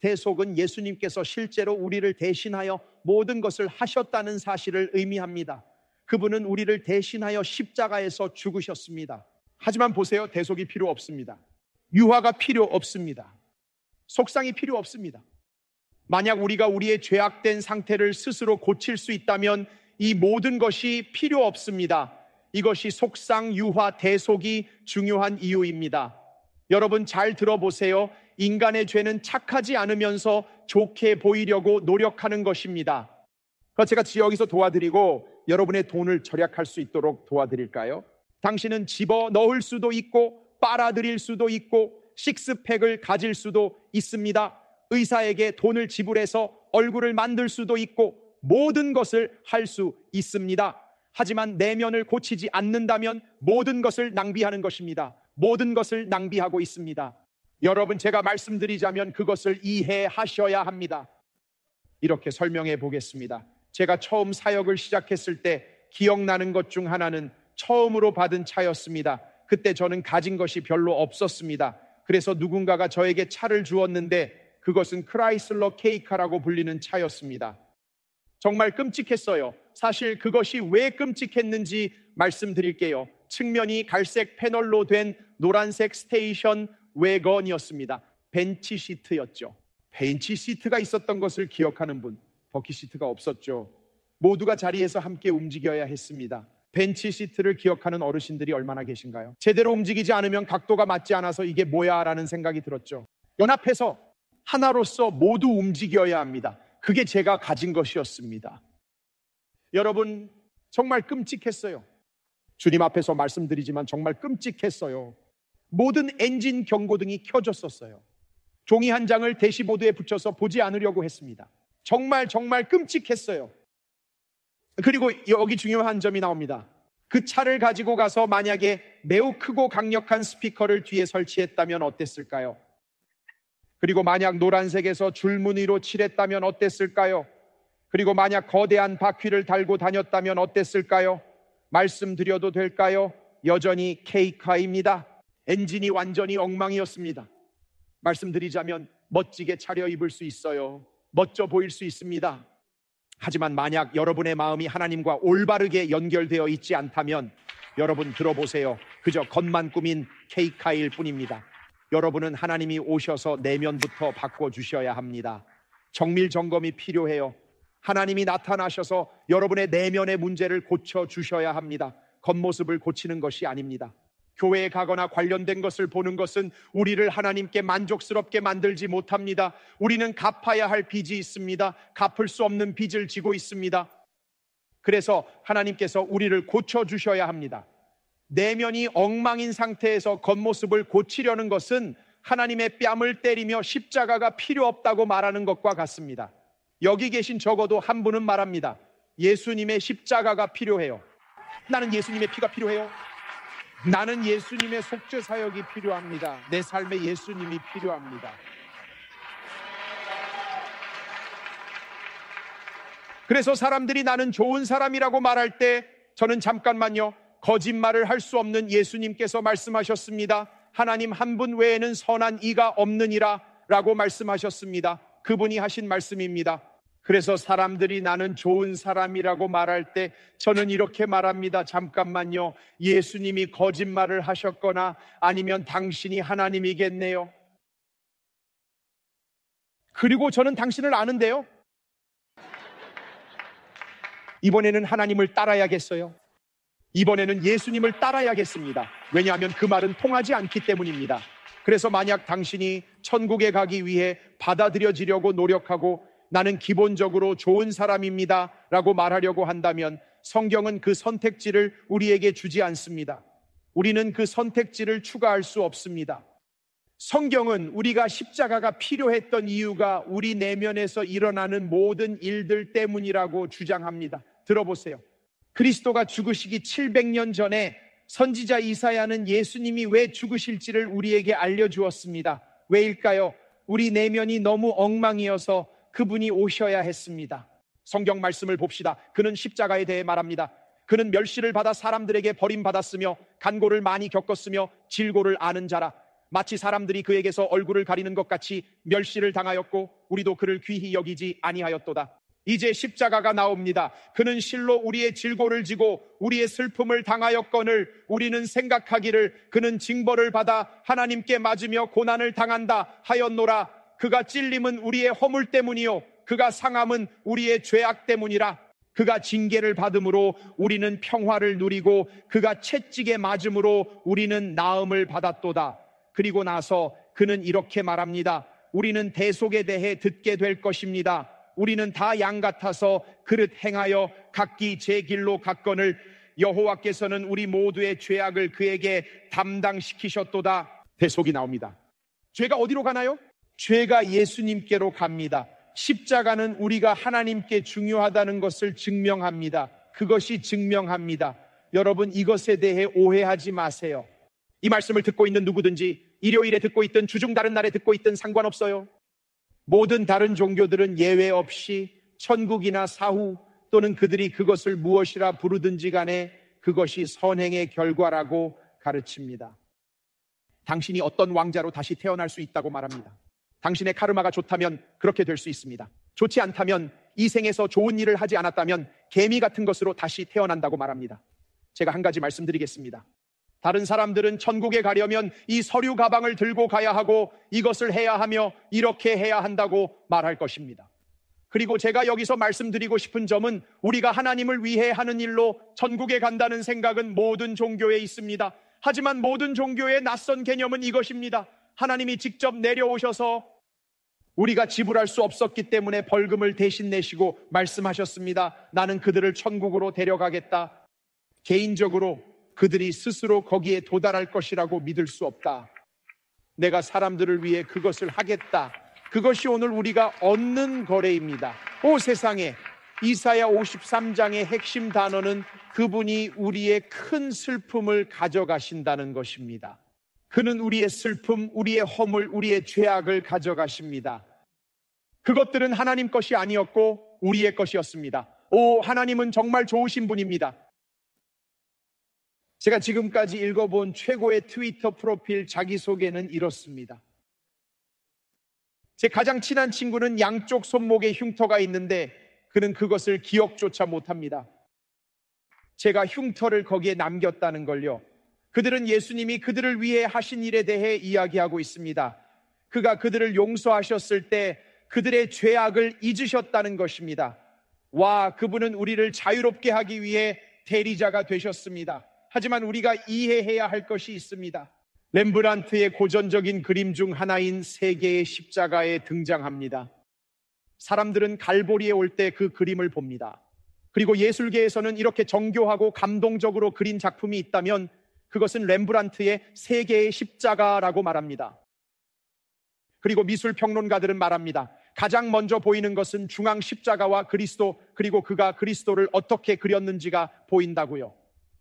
대속은 예수님께서 실제로 우리를 대신하여 모든 것을 하셨다는 사실을 의미합니다. 그분은 우리를 대신하여 십자가에서 죽으셨습니다. 하지만 보세요. 대속이 필요 없습니다. 유화가 필요 없습니다. 속상이 필요 없습니다. 만약 우리가 우리의 죄악된 상태를 스스로 고칠 수 있다면 이 모든 것이 필요 없습니다. 이것이 속상, 유화, 대속이 중요한 이유입니다. 여러분 잘 들어보세요. 인간의 죄는 착하지 않으면서 좋게 보이려고 노력하는 것입니다. 제가 여기서 도와드리고 여러분의 돈을 절약할 수 있도록 도와드릴까요? 당신은 집어 넣을 수도 있고 빨아들일 수도 있고 식스팩을 가질 수도 있습니다. 의사에게 돈을 지불해서 얼굴을 만들 수도 있고 모든 것을 할 수 있습니다. 하지만 내면을 고치지 않는다면 모든 것을 낭비하는 것입니다. 모든 것을 낭비하고 있습니다. 여러분 제가 말씀드리자면 그것을 이해하셔야 합니다. 이렇게 설명해 보겠습니다. 제가 처음 사역을 시작했을 때 기억나는 것 중 하나는 처음으로 받은 차였습니다. 그때 저는 가진 것이 별로 없었습니다. 그래서 누군가가 저에게 차를 주었는데 그것은 크라이슬러 K카라고 불리는 차였습니다. 정말 끔찍했어요. 사실 그것이 왜 끔찍했는지 말씀드릴게요. 측면이 갈색 패널로 된 노란색 스테이션 웨건이었습니다. 벤치 시트였죠. 벤치 시트가 있었던 것을 기억하는 분, 버킷 시트가 없었죠. 모두가 자리에서 함께 움직여야 했습니다. 벤치 시트를 기억하는 어르신들이 얼마나 계신가요? 제대로 움직이지 않으면 각도가 맞지 않아서 이게 뭐야 라는 생각이 들었죠. 연합해서 하나로서 모두 움직여야 합니다. 그게 제가 가진 것이었습니다. 여러분 정말 끔찍했어요. 주님 앞에서 말씀드리지만 정말 끔찍했어요. 모든 엔진 경고등이 켜졌었어요. 종이 한 장을 대시보드에 붙여서 보지 않으려고 했습니다. 정말 끔찍했어요. 그리고 여기 중요한 점이 나옵니다. 그 차를 가지고 가서 만약에 매우 크고 강력한 스피커를 뒤에 설치했다면 어땠을까요? 그리고 만약 노란색에서 줄무늬로 칠했다면 어땠을까요? 그리고 만약 거대한 바퀴를 달고 다녔다면 어땠을까요? 말씀드려도 될까요? 여전히 K카입니다. 엔진이 완전히 엉망이었습니다. 말씀드리자면 멋지게 차려입을 수 있어요. 멋져 보일 수 있습니다. 하지만 만약 여러분의 마음이 하나님과 올바르게 연결되어 있지 않다면 여러분 들어보세요. 그저 겉만 꾸민 K카일 뿐입니다. 여러분은 하나님이 오셔서 내면부터 바꿔주셔야 합니다. 정밀 점검이 필요해요. 하나님이 나타나셔서 여러분의 내면의 문제를 고쳐주셔야 합니다. 겉모습을 고치는 것이 아닙니다. 교회에 가거나 관련된 것을 보는 것은 우리를 하나님께 만족스럽게 만들지 못합니다. 우리는 갚아야 할 빚이 있습니다. 갚을 수 없는 빚을 지고 있습니다. 그래서 하나님께서 우리를 고쳐주셔야 합니다. 내면이 엉망인 상태에서 겉모습을 고치려는 것은 하나님의 뺨을 때리며 십자가가 필요 없다고 말하는 것과 같습니다. 여기 계신 적어도 한 분은 말합니다. 예수님의 십자가가 필요해요. 나는 예수님의 피가 필요해요. 나는 예수님의 속죄 사역이 필요합니다. 내 삶에 예수님이 필요합니다. 그래서 사람들이 나는 좋은 사람이라고 말할 때 저는 잠깐만요, 거짓말을 할 수 없는 예수님께서 말씀하셨습니다. 하나님 한 분 외에는 선한 이가 없느니라 라고 말씀하셨습니다. 그분이 하신 말씀입니다. 그래서 사람들이 나는 좋은 사람이라고 말할 때 저는 이렇게 말합니다. 잠깐만요, 예수님이 거짓말을 하셨거나 아니면 당신이 하나님이겠네요. 그리고 저는 당신을 아는데요, 이번에는 하나님을 따라야겠어요. 이번에는 예수님을 따라야겠습니다. 왜냐하면 그 말은 통하지 않기 때문입니다. 그래서 만약 당신이 천국에 가기 위해 받아들여지려고 노력하고 나는 기본적으로 좋은 사람입니다 라고 말하려고 한다면 성경은 그 선택지를 우리에게 주지 않습니다. 우리는 그 선택지를 추가할 수 없습니다. 성경은 우리가 십자가가 필요했던 이유가 우리 내면에서 일어나는 모든 일들 때문이라고 주장합니다. 들어보세요. 그리스도가 죽으시기 700년 전에 선지자 이사야는 예수님이 왜 죽으실지를 우리에게 알려주었습니다. 왜일까요? 우리 내면이 너무 엉망이어서 그분이 오셔야 했습니다. 성경 말씀을 봅시다. 그는 십자가에 대해 말합니다. 그는 멸시를 받아 사람들에게 버림받았으며 간고를 많이 겪었으며 질고를 아는 자라. 마치 사람들이 그에게서 얼굴을 가리는 것 같이 멸시를 당하였고 우리도 그를 귀히 여기지 아니하였도다. 이제 십자가가 나옵니다. 그는 실로 우리의 질고를 지고 우리의 슬픔을 당하였거늘 우리는 생각하기를 그는 징벌을 받아 하나님께 맞으며 고난을 당한다 하였노라. 그가 찔림은 우리의 허물 때문이요 그가 상함은 우리의 죄악 때문이라. 그가 징계를 받음으로 우리는 평화를 누리고 그가 채찍에 맞음으로 우리는 나음을 받았도다. 그리고 나서 그는 이렇게 말합니다. 우리는 대속에 대해 듣게 될 것입니다. 우리는 다 양 같아서 그릇 행하여 각기 제 길로 갔거늘 여호와께서는 우리 모두의 죄악을 그에게 담당시키셨도다. 대속이 나옵니다. 죄가 어디로 가나요? 죄가 예수님께로 갑니다. 십자가는 우리가 하나님께 중요하다는 것을 증명합니다. 그것이 증명합니다. 여러분, 이것에 대해 오해하지 마세요. 이 말씀을 듣고 있는 누구든지 일요일에 듣고 있든 주중 다른 날에 듣고 있든 상관없어요. 모든 다른 종교들은 예외 없이 천국이나 사후 또는 그들이 그것을 무엇이라 부르든지 간에 그것이 선행의 결과라고 가르칩니다. 당신이 어떤 왕자로 다시 태어날 수 있다고 말합니다. 당신의 카르마가 좋다면 그렇게 될 수 있습니다. 좋지 않다면 이 생에서 좋은 일을 하지 않았다면 개미 같은 것으로 다시 태어난다고 말합니다. 제가 한 가지 말씀드리겠습니다. 다른 사람들은 천국에 가려면 이 서류 가방을 들고 가야 하고 이것을 해야 하며 이렇게 해야 한다고 말할 것입니다. 그리고 제가 여기서 말씀드리고 싶은 점은 우리가 하나님을 위해 하는 일로 천국에 간다는 생각은 모든 종교에 있습니다. 하지만 모든 종교의 낯선 개념은 이것입니다. 하나님이 직접 내려오셔서 우리가 지불할 수 없었기 때문에 벌금을 대신 내시고 말씀하셨습니다. 나는 그들을 천국으로 데려가겠다. 개인적으로 그들이 스스로 거기에 도달할 것이라고 믿을 수 없다. 내가 사람들을 위해 그것을 하겠다. 그것이 오늘 우리가 얻는 거래입니다. 오 세상에, 이사야 53장의 핵심 단어는 그분이 우리의 큰 슬픔을 가져가신다는 것입니다. 그는 우리의 슬픔, 우리의 허물, 우리의 죄악을 가져가십니다. 그것들은 하나님 것이 아니었고 우리의 것이었습니다. 오, 하나님은 정말 좋으신 분입니다. 제가 지금까지 읽어본 최고의 트위터 프로필 자기소개는 이렇습니다. 제 가장 친한 친구는 양쪽 손목에 흉터가 있는데 그는 그것을 기억조차 못합니다. 제가 흉터를 거기에 남겼다는 걸요. 그들은 예수님이 그들을 위해 하신 일에 대해 이야기하고 있습니다. 그가 그들을 용서하셨을 때 그들의 죄악을 잊으셨다는 것입니다. 와, 그분은 우리를 자유롭게 하기 위해 대리자가 되셨습니다. 하지만 우리가 이해해야 할 것이 있습니다. 렘브란트의 고전적인 그림 중 하나인 세 개의 십자가에 등장합니다. 사람들은 갈보리에 올 때 그 그림을 봅니다. 그리고 예술계에서는 이렇게 정교하고 감동적으로 그린 작품이 있다면 그것은 렘브란트의 세 개의 십자가라고 말합니다. 그리고 미술평론가들은 말합니다. 가장 먼저 보이는 것은 중앙 십자가와 그리스도, 그리고 그가 그리스도를 어떻게 그렸는지가 보인다고요.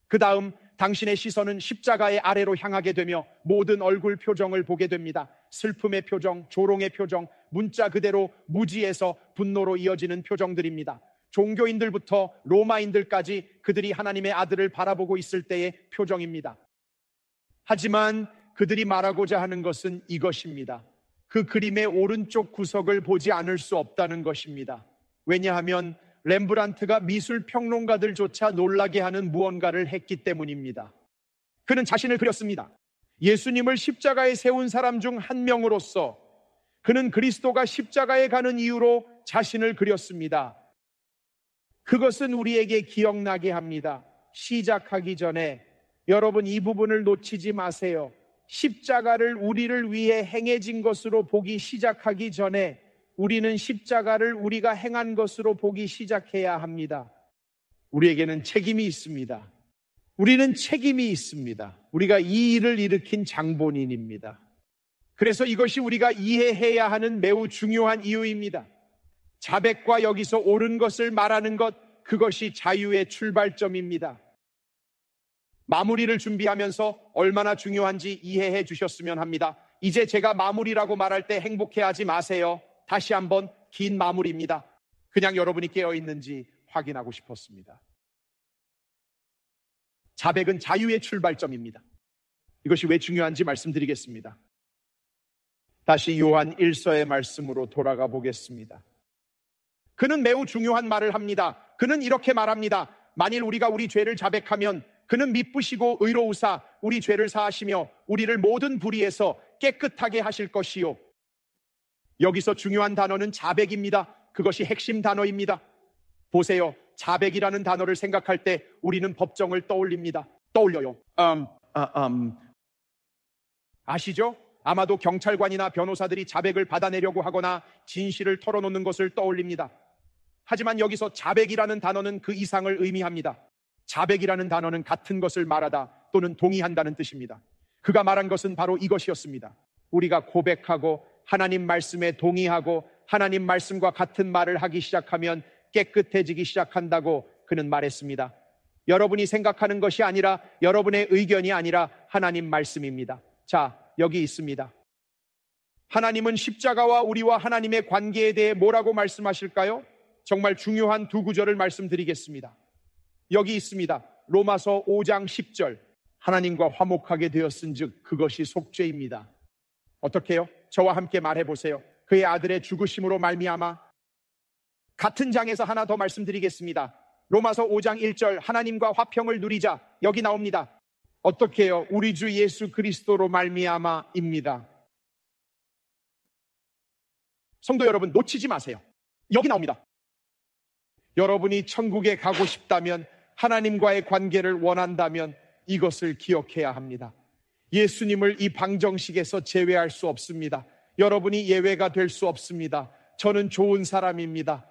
그 다음 당신의 시선은 십자가의 아래로 향하게 되며 모든 얼굴 표정을 보게 됩니다. 슬픔의 표정, 조롱의 표정, 문자 그대로 무지에서 분노로 이어지는 표정들입니다. 종교인들부터 로마인들까지 그들이 하나님의 아들을 바라보고 있을 때의 표정입니다. 하지만 그들이 말하고자 하는 것은 이것입니다. 그 그림의 오른쪽 구석을 보지 않을 수 없다는 것입니다. 왜냐하면 렘브란트가 미술평론가들조차 놀라게 하는 무언가를 했기 때문입니다. 그는 자신을 그렸습니다. 예수님을 십자가에 세운 사람 중 한 명으로서 그는 그리스도가 십자가에 가는 이유로 자신을 그렸습니다. 그것은 우리에게 기억나게 합니다. 시작하기 전에 여러분 이 부분을 놓치지 마세요. 십자가를 우리를 위해 행해진 것으로 보기 시작하기 전에 우리는 십자가를 우리가 행한 것으로 보기 시작해야 합니다. 우리에게는 책임이 있습니다. 우리는 책임이 있습니다. 우리가 이 일을 일으킨 장본인입니다. 그래서 이것이 우리가 이해해야 하는 매우 중요한 이유입니다. 자백과 여기서 옳은 것을 말하는 것, 그것이 자유의 출발점입니다. 마무리를 준비하면서 얼마나 중요한지 이해해 주셨으면 합니다. 이제 제가 마무리라고 말할 때 행복해하지 마세요. 다시 한번 긴 마무리입니다. 그냥 여러분이 깨어있는지 확인하고 싶었습니다. 자백은 자유의 출발점입니다. 이것이 왜 중요한지 말씀드리겠습니다. 다시 요한 1서의 말씀으로 돌아가 보겠습니다. 그는 매우 중요한 말을 합니다. 그는 이렇게 말합니다. 만일 우리가 우리 죄를 자백하면 그는 미쁘시고 의로우사 우리 죄를 사하시며 우리를 모든 불의에서 깨끗하게 하실 것이요. 여기서 중요한 단어는 자백입니다. 그것이 핵심 단어입니다. 보세요. 자백이라는 단어를 생각할 때 우리는 법정을 떠올려요. 아시죠? 아마도 경찰관이나 변호사들이 자백을 받아내려고 하거나 진실을 털어놓는 것을 떠올립니다. 하지만 여기서 자백이라는 단어는 그 이상을 의미합니다. 자백이라는 단어는 같은 것을 말하다 또는 동의한다는 뜻입니다. 그가 말한 것은 바로 이것이었습니다. 우리가 고백하고 하나님 말씀에 동의하고 하나님 말씀과 같은 말을 하기 시작하면 깨끗해지기 시작한다고 그는 말했습니다. 여러분이 생각하는 것이 아니라 여러분의 의견이 아니라 하나님 말씀입니다. 자, 여기 있습니다. 하나님은 십자가와 우리와 하나님의 관계에 대해 뭐라고 말씀하실까요? 정말 중요한 두 구절을 말씀드리겠습니다. 여기 있습니다. 로마서 5장 10절. 하나님과 화목하게 되었은즉 그것이 속죄입니다. 어떻게 해요? 저와 함께 말해보세요. 그의 아들의 죽으심으로 말미암아. 같은 장에서 하나 더 말씀드리겠습니다. 로마서 5장 1절. 하나님과 화평을 누리자. 여기 나옵니다. 어떻게 해요? 우리 주 예수 그리스도로 말미암아입니다. 성도 여러분, 놓치지 마세요. 여기 나옵니다. 여러분이 천국에 가고 싶다면, 하나님과의 관계를 원한다면 이것을 기억해야 합니다. 예수님을 이 방정식에서 제외할 수 없습니다. 여러분이 예외가 될 수 없습니다. 저는 좋은 사람입니다.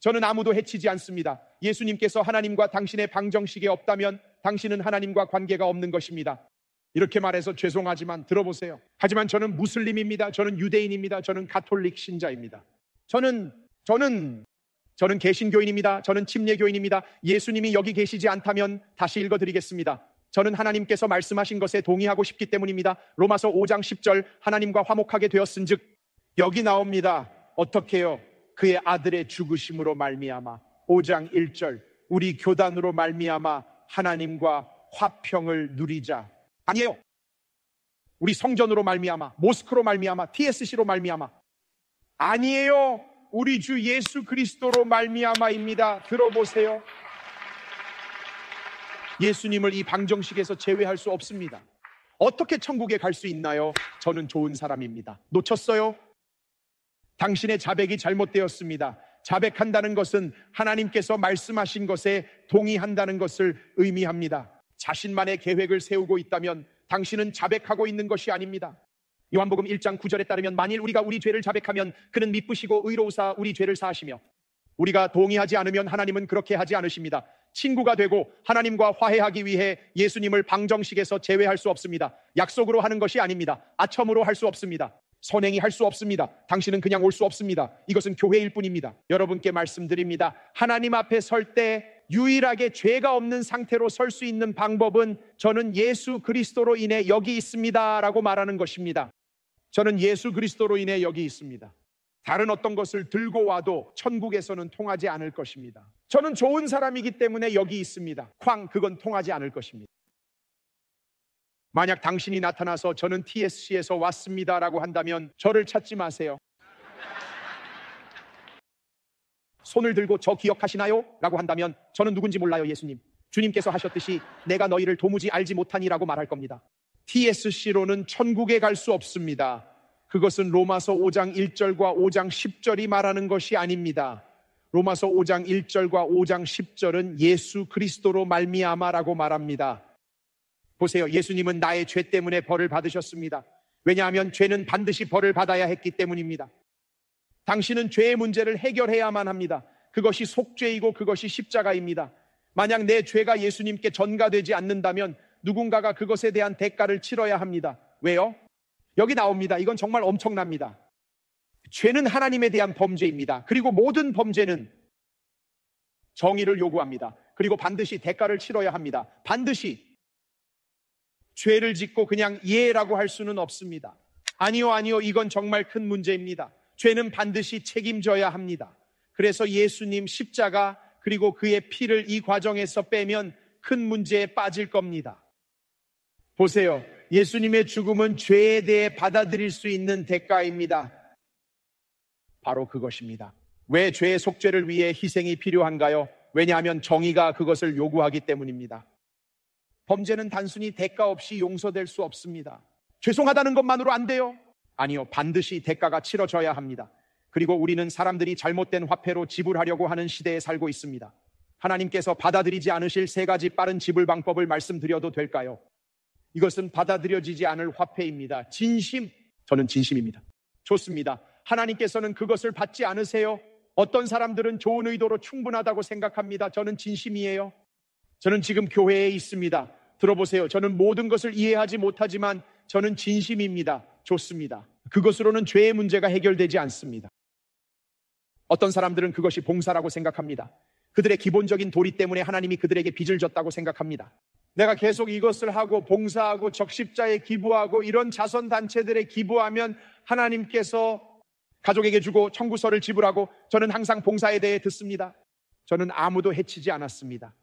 저는 아무도 해치지 않습니다. 예수님께서 하나님과 당신의 방정식에 없다면 당신은 하나님과 관계가 없는 것입니다. 이렇게 말해서 죄송하지만 들어보세요. 하지만 저는 무슬림입니다. 저는 유대인입니다. 저는 가톨릭 신자입니다. 저는 저는 개신교인입니다. 저는 침례교인입니다. 예수님이 여기 계시지 않다면 다시 읽어드리겠습니다. 저는 하나님께서 말씀하신 것에 동의하고 싶기 때문입니다. 로마서 5장 10절 하나님과 화목하게 되었은즉 여기 나옵니다. 어떻게요? 그의 아들의 죽으심으로 말미암아 5장 1절 우리 교단으로 말미암아 하나님과 화평을 누리자. 아니에요. 우리 성전으로 말미암아, 모스크로 말미암아, TSC로 말미암아. 아니에요. 우리 주 예수 그리스도로 말미암아입니다. 들어보세요. 예수님을 이 방정식에서 제외할 수 없습니다. 어떻게 천국에 갈 수 있나요? 저는 좋은 사람입니다. 놓쳤어요? 당신의 자백이 잘못되었습니다. 자백한다는 것은 하나님께서 말씀하신 것에 동의한다는 것을 의미합니다. 자신만의 계획을 세우고 있다면 당신은 자백하고 있는 것이 아닙니다. 요한복음 1장 9절에 따르면 만일 우리가 우리 죄를 자백하면 그는 미쁘시고 의로우사 우리 죄를 사하시며 우리가 동의하지 않으면 하나님은 그렇게 하지 않으십니다. 친구가 되고 하나님과 화해하기 위해 예수님을 방정식에서 제외할 수 없습니다. 약속으로 하는 것이 아닙니다. 아첨으로 할 수 없습니다. 선행이 할 수 없습니다. 당신은 그냥 올 수 없습니다. 이것은 교회일 뿐입니다. 여러분께 말씀드립니다. 하나님 앞에 설 때 유일하게 죄가 없는 상태로 설 수 있는 방법은 저는 예수 그리스도로 인해 여기 있습니다 라고 말하는 것입니다. 저는 예수 그리스도로 인해 여기 있습니다. 다른 어떤 것을 들고 와도 천국에서는 통하지 않을 것입니다. 저는 좋은 사람이기 때문에 여기 있습니다. 그건 통하지 않을 것입니다. 만약 당신이 나타나서 저는 TSC에서 왔습니다 라고 한다면 저를 찾지 마세요. 손을 들고 저 기억하시나요? 라고 한다면 저는 누군지 몰라요. 예수님, 주님께서 하셨듯이 내가 너희를 도무지 알지 못하니라고 말할 겁니다. TSC로는 천국에 갈 수 없습니다. 그것은 로마서 5장 1절과 5장 10절이 말하는 것이 아닙니다. 로마서 5장 1절과 5장 10절은 예수 그리스도로 말미암아라고 말합니다. 보세요. 예수님은 나의 죄 때문에 벌을 받으셨습니다. 왜냐하면 죄는 반드시 벌을 받아야 했기 때문입니다. 당신은 죄의 문제를 해결해야만 합니다. 그것이 속죄이고 그것이 십자가입니다. 만약 내 죄가 예수님께 전가되지 않는다면 누군가가 그것에 대한 대가를 치러야 합니다. 왜요? 여기 나옵니다. 이건 정말 엄청납니다. 죄는 하나님에 대한 범죄입니다. 그리고 모든 범죄는 정의를 요구합니다. 그리고 반드시 대가를 치러야 합니다. 반드시. 죄를 짓고 그냥 예라고 할 수는 없습니다. 아니요, 이건 정말 큰 문제입니다. 죄는 반드시 책임져야 합니다. 그래서 예수님 십자가 그리고 그의 피를 이 과정에서 빼면 큰 문제에 빠질 겁니다. 보세요. 예수님의 죽음은 죄에 대해 받아들일 수 있는 대가입니다. 바로 그것입니다. 왜 죄의 속죄를 위해 희생이 필요한가요? 왜냐하면 정의가 그것을 요구하기 때문입니다. 범죄는 단순히 대가 없이 용서될 수 없습니다. 죄송하다는 것만으로 안 돼요? 아니요, 반드시 대가가 치러져야 합니다. 그리고 우리는 사람들이 잘못된 화폐로 지불하려고 하는 시대에 살고 있습니다. 하나님께서 받아들이지 않으실 3가지 빠른 지불 방법을 말씀드려도 될까요? 이것은 받아들여지지 않을 화폐입니다. 진심, 저는 진심입니다. 좋습니다. 하나님께서는 그것을 받지 않으세요? 어떤 사람들은 좋은 의도로 충분하다고 생각합니다. 저는 진심이에요. 저는 지금 교회에 있습니다. 들어보세요. 저는 모든 것을 이해하지 못하지만 저는 진심입니다. 좋습니다. 그것으로는 죄의 문제가 해결되지 않습니다. 어떤 사람들은 그것이 봉사라고 생각합니다. 그들의 기본적인 도리 때문에 하나님이 그들에게 빚을 졌다고 생각합니다. 내가 계속 이것을 하고 봉사하고 적십자에 기부하고 이런 자선단체들에 기부하면 하나님께서 가족에게 주고 청구서를 지불하고, 저는 항상 봉사에 대해 듣습니다. 저는 아무도 해치지 않았습니다.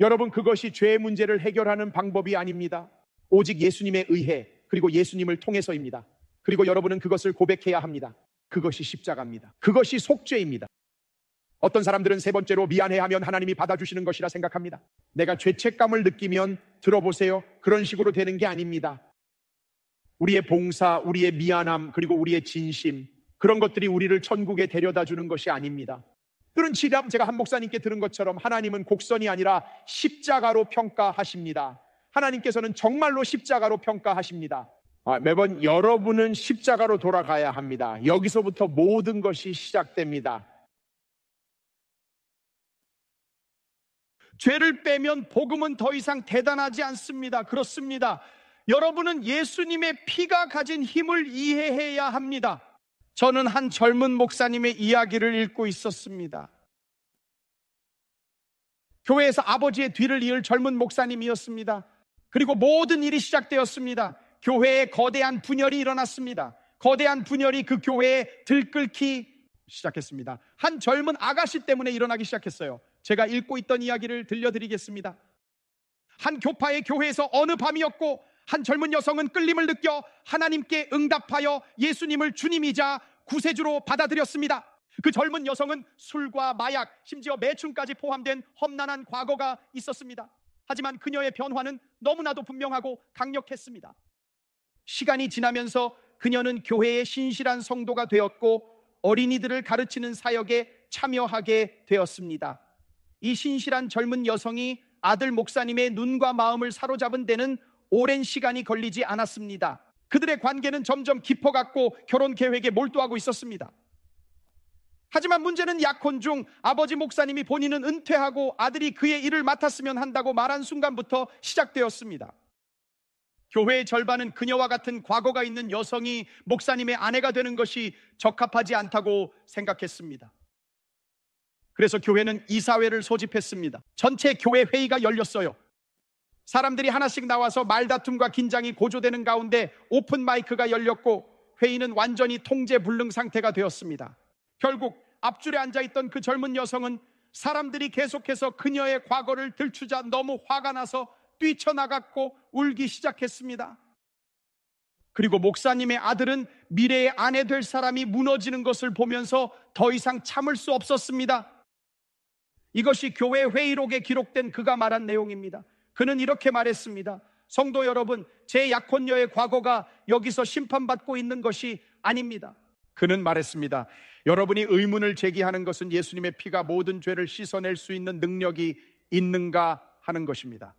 여러분, 그것이 죄의 문제를 해결하는 방법이 아닙니다. 오직 예수님에 의해 그리고 예수님을 통해서입니다. 그리고 여러분은 그것을 고백해야 합니다. 그것이 십자가입니다. 그것이 속죄입니다. 어떤 사람들은 3번째로 미안해하면 하나님이 받아주시는 것이라 생각합니다. 내가 죄책감을 느끼면, 들어보세요, 그런 식으로 되는 게 아닙니다. 우리의 봉사, 우리의 미안함, 그리고 우리의 진심, 그런 것들이 우리를 천국에 데려다 주는 것이 아닙니다. 그런 지담, 제가 한 목사님께 들은 것처럼 하나님은 곡선이 아니라 십자가로 평가하십니다. 하나님께서는 정말로 십자가로 평가하십니다. 매번 여러분은 십자가로 돌아가야 합니다. 여기서부터 모든 것이 시작됩니다. 죄를 빼면 복음은 더 이상 대단하지 않습니다. 그렇습니다. 여러분은 예수님의 피가 가진 힘을 이해해야 합니다. 저는 한 젊은 목사님의 이야기를 읽고 있었습니다. 교회에서 아버지의 뒤를 이을 젊은 목사님이었습니다. 그리고 모든 일이 시작되었습니다. 교회에 거대한 분열이 일어났습니다. 거대한 분열이 그 교회에 들끓기 시작했습니다. 한 젊은 아가씨 때문에 일어나기 시작했어요. 제가 읽고 있던 이야기를 들려드리겠습니다. 한 교파의 교회에서 어느 밤이었고, 한 젊은 여성은 끌림을 느껴 하나님께 응답하여 예수님을 주님이자 구세주로 받아들였습니다. 그 젊은 여성은 술과 마약, 심지어 매춘까지 포함된 험난한 과거가 있었습니다. 하지만 그녀의 변화는 너무나도 분명하고 강력했습니다. 시간이 지나면서 그녀는 교회의 신실한 성도가 되었고 어린이들을 가르치는 사역에 참여하게 되었습니다. 이 신실한 젊은 여성이 아들 목사님의 눈과 마음을 사로잡은 데는 오랜 시간이 걸리지 않았습니다. 그들의 관계는 점점 깊어갔고 결혼 계획에 몰두하고 있었습니다. 하지만 문제는 약혼 중 아버지 목사님이 본인은 은퇴하고 아들이 그의 일을 맡았으면 한다고 말한 순간부터 시작되었습니다. 교회의 절반은 그녀와 같은 과거가 있는 여성이 목사님의 아내가 되는 것이 적합하지 않다고 생각했습니다. 그래서 교회는 이사회를 소집했습니다. 전체 교회 회의가 열렸어요. 사람들이 하나씩 나와서 말다툼과 긴장이 고조되는 가운데 오픈 마이크가 열렸고 회의는 완전히 통제불능 상태가 되었습니다. 결국 앞줄에 앉아있던 그 젊은 여성은 사람들이 계속해서 그녀의 과거를 들추자 너무 화가 나서 뛰쳐나갔고 울기 시작했습니다. 그리고 목사님의 아들은 미래의 아내 될 사람이 무너지는 것을 보면서 더 이상 참을 수 없었습니다. 이것이 교회 회의록에 기록된 그가 말한 내용입니다. 그는 이렇게 말했습니다. 성도 여러분, 제 약혼녀의 과거가 여기서 심판받고 있는 것이 아닙니다. 그는 말했습니다. 여러분이 의문을 제기하는 것은 예수님의 피가 모든 죄를 씻어낼 수 있는 능력이 있는가 하는 것입니다.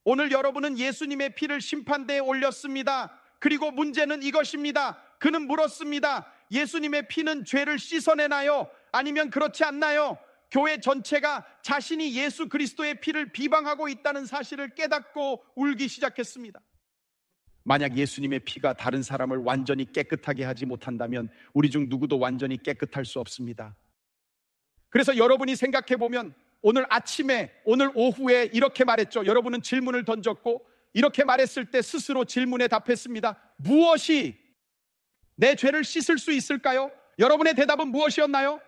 오늘 여러분은 예수님의 피를 심판대에 올렸습니다. 그리고 문제는 이것입니다. 그는 물었습니다. 예수님의 피는 죄를 씻어내나요? 아니면 그렇지 않나요? 교회 전체가 자신이 예수 그리스도의 피를 비방하고 있다는 사실을 깨닫고 울기 시작했습니다. 만약 예수님의 피가 다른 사람을 완전히 깨끗하게 하지 못한다면 우리 중 누구도 완전히 깨끗할 수 없습니다. 그래서 여러분이 생각해 보면 오늘 아침에, 오늘 오후에 이렇게 말했죠. 여러분은 질문을 던졌고 이렇게 말했을 때 스스로 질문에 답했습니다. 무엇이 내 죄를 씻을 수 있을까요? 여러분의 대답은 무엇이었나요?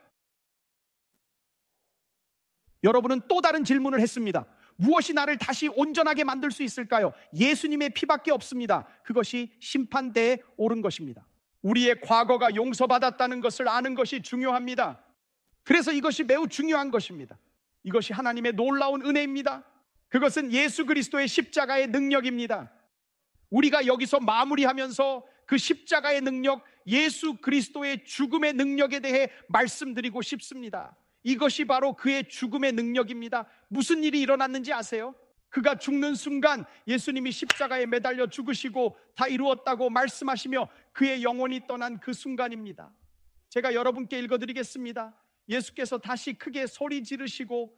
여러분은 또 다른 질문을 했습니다. 무엇이 나를 다시 온전하게 만들 수 있을까요? 예수님의 피밖에 없습니다. 그것이 심판대에 오른 것입니다. 우리의 과거가 용서받았다는 것을 아는 것이 중요합니다. 그래서 이것이 매우 중요한 것입니다. 이것이 하나님의 놀라운 은혜입니다. 그것은 예수 그리스도의 십자가의 능력입니다. 우리가 여기서 마무리하면서 그 십자가의 능력, 예수 그리스도의 죽음의 능력에 대해 말씀드리고 싶습니다. 이것이 바로 그의 죽음의 능력입니다. 무슨 일이 일어났는지 아세요? 그가 죽는 순간 예수님이 십자가에 매달려 죽으시고 다 이루었다고 말씀하시며 그의 영혼이 떠난 그 순간입니다. 제가 여러분께 읽어드리겠습니다. 예수께서 다시 크게 소리 지르시고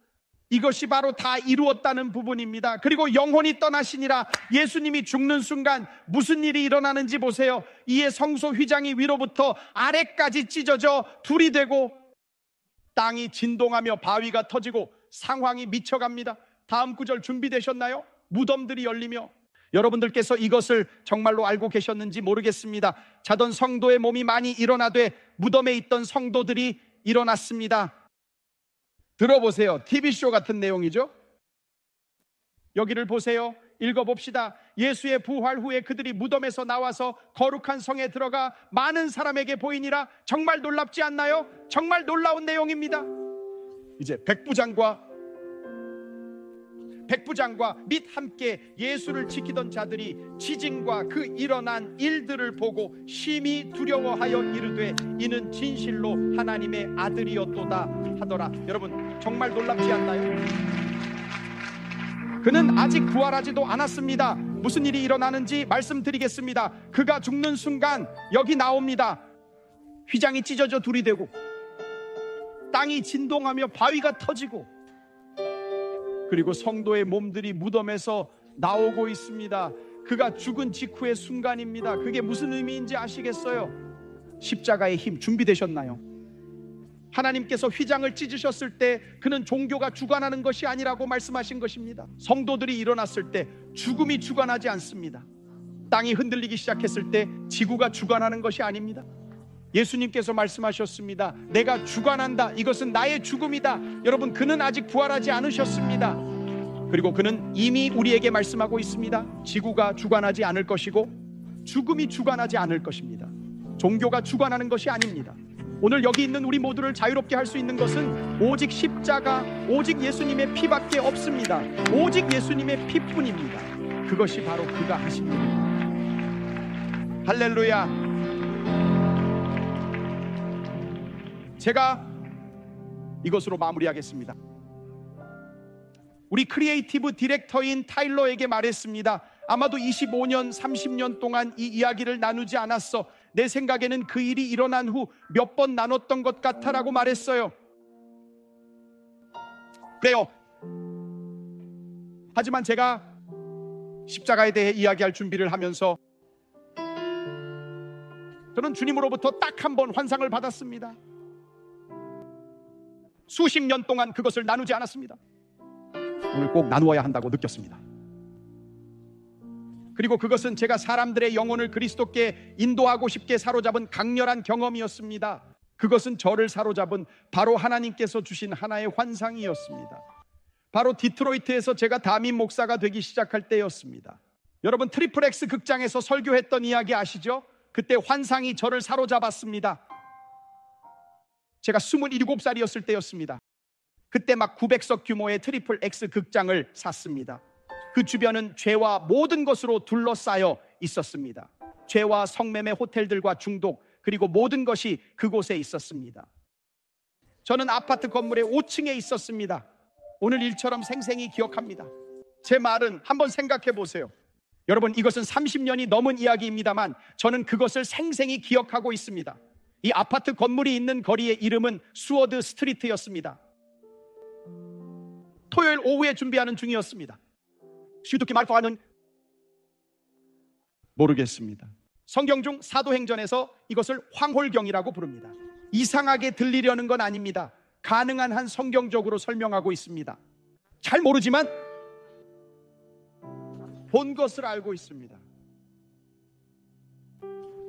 이것이 바로 다 이루었다는 부분입니다. 그리고 영혼이 떠나시니라. 예수님이 죽는 순간 무슨 일이 일어나는지 보세요. 이에 성소 휘장이 위로부터 아래까지 찢어져 둘이 되고 땅이 진동하며 바위가 터지고 상황이 미쳐갑니다. 다음 구절 준비되셨나요? 무덤들이 열리며. 여러분들께서 이것을 정말로 알고 계셨는지 모르겠습니다. 자던 성도의 몸이 많이 일어나되 무덤에 있던 성도들이 일어났습니다. 들어보세요. TV쇼 같은 내용이죠. 여기를 보세요. 읽어봅시다. 예수의 부활 후에 그들이 무덤에서 나와서 거룩한 성에 들어가 많은 사람에게 보이니라. 정말 놀랍지 않나요? 정말 놀라운 내용입니다. 이제 백부장과 및 함께 예수를 지키던 자들이 지진과 그 일어난 일들을 보고 심히 두려워하여 이르되 이는 진실로 하나님의 아들이었도다 하더라. 여러분 정말 놀랍지 않나요? 그는 아직 부활하지도 않았습니다. 무슨 일이 일어나는지 말씀드리겠습니다. 그가 죽는 순간 여기 나옵니다. 휘장이 찢어져 둘이 되고 땅이 진동하며 바위가 터지고 그리고 성도의 몸들이 무덤에서 나오고 있습니다. 그가 죽은 직후의 순간입니다. 그게 무슨 의미인지 아시겠어요? 십자가의 힘 준비되셨나요? 하나님께서 휘장을 찢으셨을 때 그는 종교가 주관하는 것이 아니라고 말씀하신 것입니다. 성도들이 일어났을 때 죽음이 주관하지 않습니다. 땅이 흔들리기 시작했을 때 지구가 주관하는 것이 아닙니다. 예수님께서 말씀하셨습니다. 내가 주관한다. 이것은 나의 죽음이다. 여러분, 그는 아직 부활하지 않으셨습니다. 그리고 그는 이미 우리에게 말씀하고 있습니다. 지구가 주관하지 않을 것이고 죽음이 주관하지 않을 것입니다. 종교가 주관하는 것이 아닙니다. 오늘 여기 있는 우리 모두를 자유롭게 할 수 있는 것은 오직 십자가, 오직 예수님의 피밖에 없습니다. 오직 예수님의 피뿐입니다. 그것이 바로 그가 하신 일입니다. 할렐루야. 제가 이것으로 마무리하겠습니다. 우리 크리에이티브 디렉터인 타일러에게 말했습니다. 아마도 25년, 30년 동안 이 이야기를 나누지 않았어. 내 생각에는 그 일이 일어난 후 몇 번 나눴던 것 같아라고 말했어요. 그래요. 하지만 제가 십자가에 대해 이야기할 준비를 하면서 저는 주님으로부터 딱 한 번 환상을 받았습니다. 수십 년 동안 그것을 나누지 않았습니다. 오늘 꼭 나누어야 한다고 느꼈습니다. 그리고 그것은 제가 사람들의 영혼을 그리스도께 인도하고 싶게 사로잡은 강렬한 경험이었습니다. 그것은 저를 사로잡은 바로 하나님께서 주신 하나의 환상이었습니다. 바로 디트로이트에서 제가 담임 목사가 되기 시작할 때였습니다. 여러분, 트리플 X 극장에서 설교했던 이야기 아시죠? 그때 환상이 저를 사로잡았습니다. 제가 27살이었을 때였습니다. 그때 막 900석 규모의 트리플 X 극장을 샀습니다. 그 주변은 죄와 모든 것으로 둘러싸여 있었습니다. 죄와 성매매 호텔들과 중독, 그리고 모든 것이 그곳에 있었습니다. 저는 아파트 건물의 5층에 있었습니다. 오늘 일처럼 생생히 기억합니다. 제 말은 한번 생각해 보세요. 여러분, 이것은 30년이 넘은 이야기입니다만 저는 그것을 생생히 기억하고 있습니다. 이 아파트 건물이 있는 거리의 이름은 수워드 스트리트였습니다. 토요일 오후에 준비하는 중이었습니다. 슈두키 말파는 모르겠습니다. 성경 중 사도행전에서 이것을 황홀경이라고 부릅니다. 이상하게 들리려는 건 아닙니다. 가능한 한 성경적으로 설명하고 있습니다. 잘 모르지만 본 것을 알고 있습니다.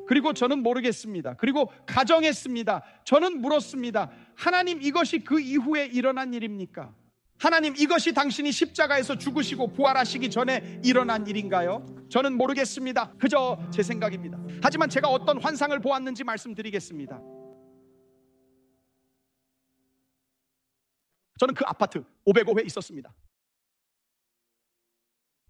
그리고 저는 모르겠습니다. 그리고 가정했습니다. 저는 물었습니다. 하나님, 이것이 그 이후에 일어난 일입니까? 하나님, 이것이 당신이 십자가에서 죽으시고 부활하시기 전에 일어난 일인가요? 저는 모르겠습니다. 그저 제 생각입니다. 하지만 제가 어떤 환상을 보았는지 말씀드리겠습니다. 저는 그 아파트 505회에 있었습니다.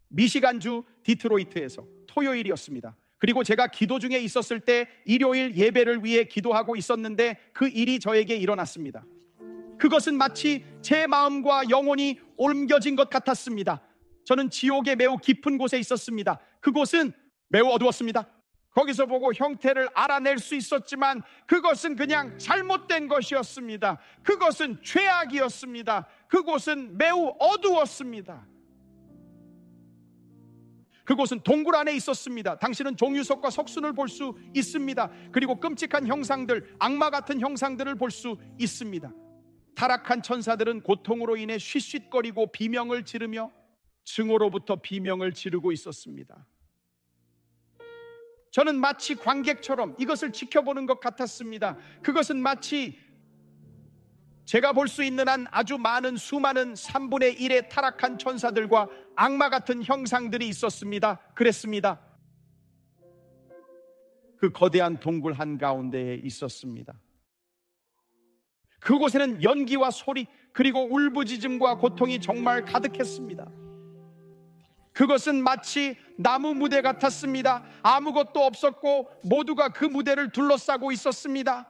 미시간주 디트로이트에서 토요일이었습니다. 그리고 제가 기도 중에 있었을 때 일요일 예배를 위해 기도하고 있었는데 그 일이 저에게 일어났습니다. 그것은 마치 제 마음과 영혼이 옮겨진 것 같았습니다. 저는 지옥의 매우 깊은 곳에 있었습니다. 그곳은 매우 어두웠습니다. 거기서 보고 형태를 알아낼 수 있었지만 그것은 그냥 잘못된 것이었습니다. 그것은 죄악이었습니다. 그곳은 매우 어두웠습니다. 그곳은 동굴 안에 있었습니다. 당신은 종유석과 석순을 볼 수 있습니다. 그리고 끔찍한 형상들, 악마 같은 형상들을 볼 수 있습니다. 타락한 천사들은 고통으로 인해 쉿쉿거리고 비명을 지르며 증오로부터 비명을 지르고 있었습니다. 저는 마치 관객처럼 이것을 지켜보는 것 같았습니다. 그것은 마치 제가 볼 수 있는 한 아주 많은 수많은 3분의 1의 타락한 천사들과 악마 같은 형상들이 있었습니다. 그랬습니다. 그 거대한 동굴 한가운데에 있었습니다. 그곳에는 연기와 소리, 그리고 울부짖음과 고통이 정말 가득했습니다. 그것은 마치 나무 무대 같았습니다. 아무것도 없었고 모두가 그 무대를 둘러싸고 있었습니다.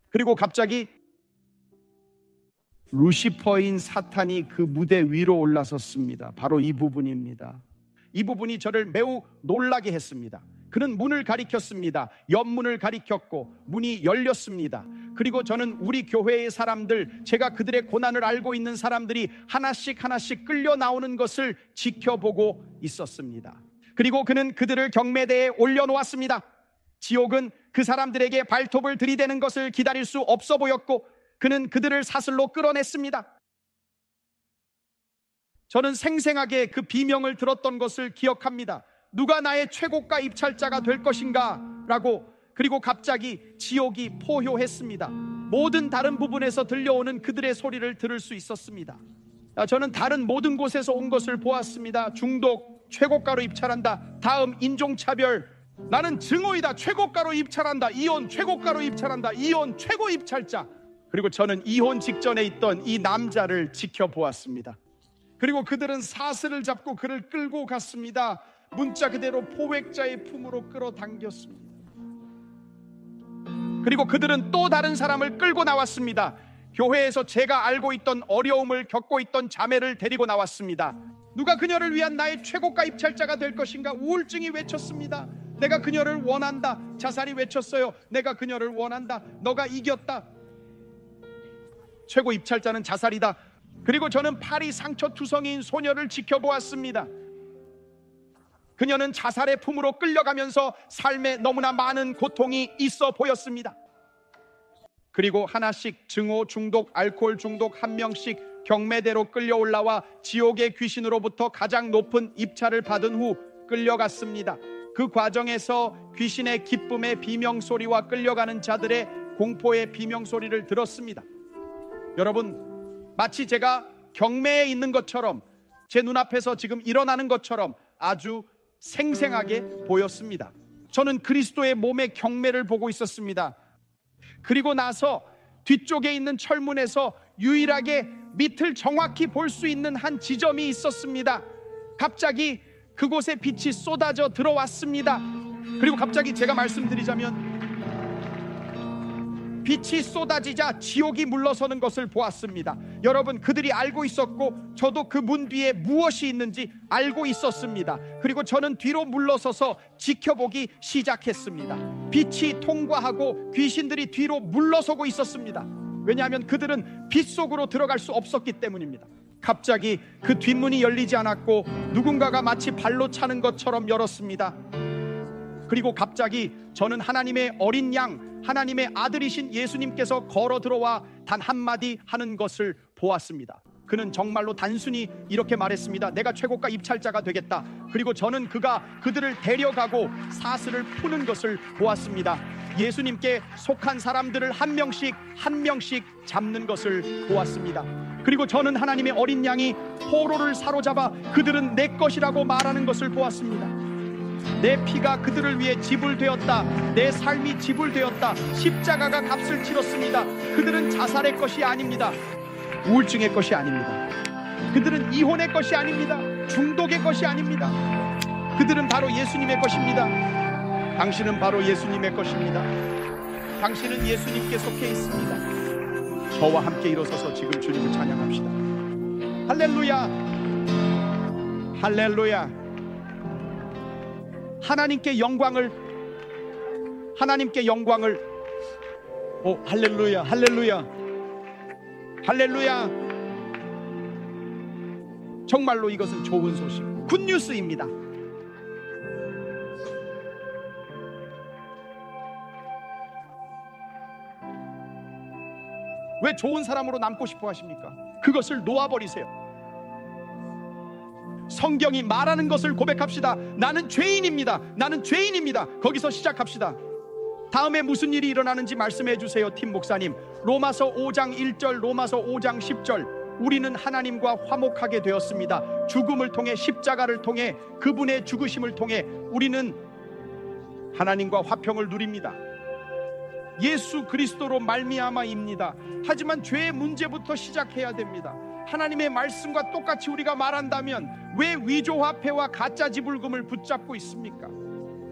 그리고 갑자기 루시퍼인 사탄이 그 무대 위로 올라섰습니다. 바로 이 부분입니다. 이 부분이 저를 매우 놀라게 했습니다. 그는 문을 가리켰습니다. 옆문을 가리켰고 문이 열렸습니다. 그리고 저는 우리 교회의 사람들, 제가 그들의 고난을 알고 있는 사람들이 하나씩 하나씩 끌려 나오는 것을 지켜보고 있었습니다. 그리고 그는 그들을 경매대에 올려놓았습니다. 지옥은 그 사람들에게 발톱을 들이대는 것을 기다릴 수 없어 보였고 그는 그들을 사슬로 끌어냈습니다. 저는 생생하게 그 비명을 들었던 것을 기억합니다. 누가 나의 최고가 입찰자가 될 것인가 라고. 그리고 갑자기 지옥이 포효했습니다. 모든 다른 부분에서 들려오는 그들의 소리를 들을 수 있었습니다. 저는 다른 모든 곳에서 온 것을 보았습니다. 중독, 최고가로 입찰한다. 다음 인종차별, 나는 증오이다. 최고가로 입찰한다. 이혼, 최고가로 입찰한다. 이혼, 최고 입찰자. 그리고 저는 이혼 직전에 있던 이 남자를 지켜보았습니다. 그리고 그들은 사슬을 잡고 그를 끌고 갔습니다. 문자 그대로 포획자의 품으로 끌어당겼습니다. 그리고 그들은 또 다른 사람을 끌고 나왔습니다. 교회에서 제가 알고 있던 어려움을 겪고 있던 자매를 데리고 나왔습니다. 누가 그녀를 위한 나의 최고가 입찰자가 될 것인가? 우울증이 외쳤습니다. 내가 그녀를 원한다. 자살이 외쳤어요. 내가 그녀를 원한다. 너가 이겼다. 최고 입찰자는 자살이다. 그리고 저는 팔이 상처투성이인 소녀를 지켜보았습니다. 그녀는 자살의 품으로 끌려가면서 삶에 너무나 많은 고통이 있어 보였습니다. 그리고 하나씩 증오, 중독, 알코올 중독, 한 명씩 경매대로 끌려 올라와 지옥의 귀신으로부터 가장 높은 입찰을 받은 후 끌려갔습니다. 그 과정에서 귀신의 기쁨의 비명소리와 끌려가는 자들의 공포의 비명소리를 들었습니다. 여러분, 마치 제가 경매에 있는 것처럼, 제 눈앞에서 지금 일어나는 것처럼 아주 생생하게 보였습니다. 저는 그리스도의 몸의 경매를 보고 있었습니다. 그리고 나서 뒤쪽에 있는 철문에서 유일하게 밑을 정확히 볼 수 있는 한 지점이 있었습니다. 갑자기 그곳에 빛이 쏟아져 들어왔습니다. 그리고 갑자기 제가 말씀드리자면 빛이 쏟아지자 지옥이 물러서는 것을 보았습니다. 여러분, 그들이 알고 있었고 저도 그 문 뒤에 무엇이 있는지 알고 있었습니다. 그리고 저는 뒤로 물러서서 지켜보기 시작했습니다. 빛이 통과하고 귀신들이 뒤로 물러서고 있었습니다. 왜냐하면 그들은 빛 속으로 들어갈 수 없었기 때문입니다. 갑자기 그 뒷문이 열리지 않았고 누군가가 마치 발로 차는 것처럼 열었습니다. 그리고 갑자기 저는 하나님의 어린 양, 하나님의 아들이신 예수님께서 걸어 들어와 단 한마디 하는 것을 보았습니다. 그는 정말로 단순히 이렇게 말했습니다. 내가 최고가 입찰자가 되겠다. 그리고 저는 그가 그들을 데려가고 사슬을 푸는 것을 보았습니다. 예수님께 속한 사람들을 한 명씩 잡는 것을 보았습니다. 그리고 저는 하나님의 어린 양이 포로를 사로잡아 그들은 내 것이라고 말하는 것을 보았습니다. 내 피가 그들을 위해 지불되었다. 내 삶이 지불되었다. 십자가가 값을 치렀습니다. 그들은 자살의 것이 아닙니다. 우울증의 것이 아닙니다. 그들은 이혼의 것이 아닙니다. 중독의 것이 아닙니다. 그들은 바로 예수님의 것입니다. 당신은 바로 예수님의 것입니다. 당신은 예수님께 속해 있습니다. 저와 함께 일어서서 지금 주님을 찬양합시다. 할렐루야, 할렐루야. 하나님께 영광을, 오, 할렐루야, 할렐루야, 할렐루야. 정말로 이것은 좋은 소식, 굿뉴스입니다. 왜 좋은 사람으로 남고 싶어 하십니까? 그것을 놓아버리세요. 성경이 말하는 것을 고백합시다. 나는 죄인입니다. 나는 죄인입니다. 거기서 시작합시다. 다음에 무슨 일이 일어나는지 말씀해 주세요, 팀 목사님. 로마서 5장 1절, 로마서 5장 10절. 우리는 하나님과 화목하게 되었습니다. 죽음을 통해, 십자가를 통해, 그분의 죽으심을 통해 우리는 하나님과 화평을 누립니다. 예수 그리스도로 말미암아입니다. 하지만 죄의 문제부터 시작해야 됩니다. 하나님의 말씀과 똑같이 우리가 말한다면 왜 위조화폐와 가짜 지불금을 붙잡고 있습니까?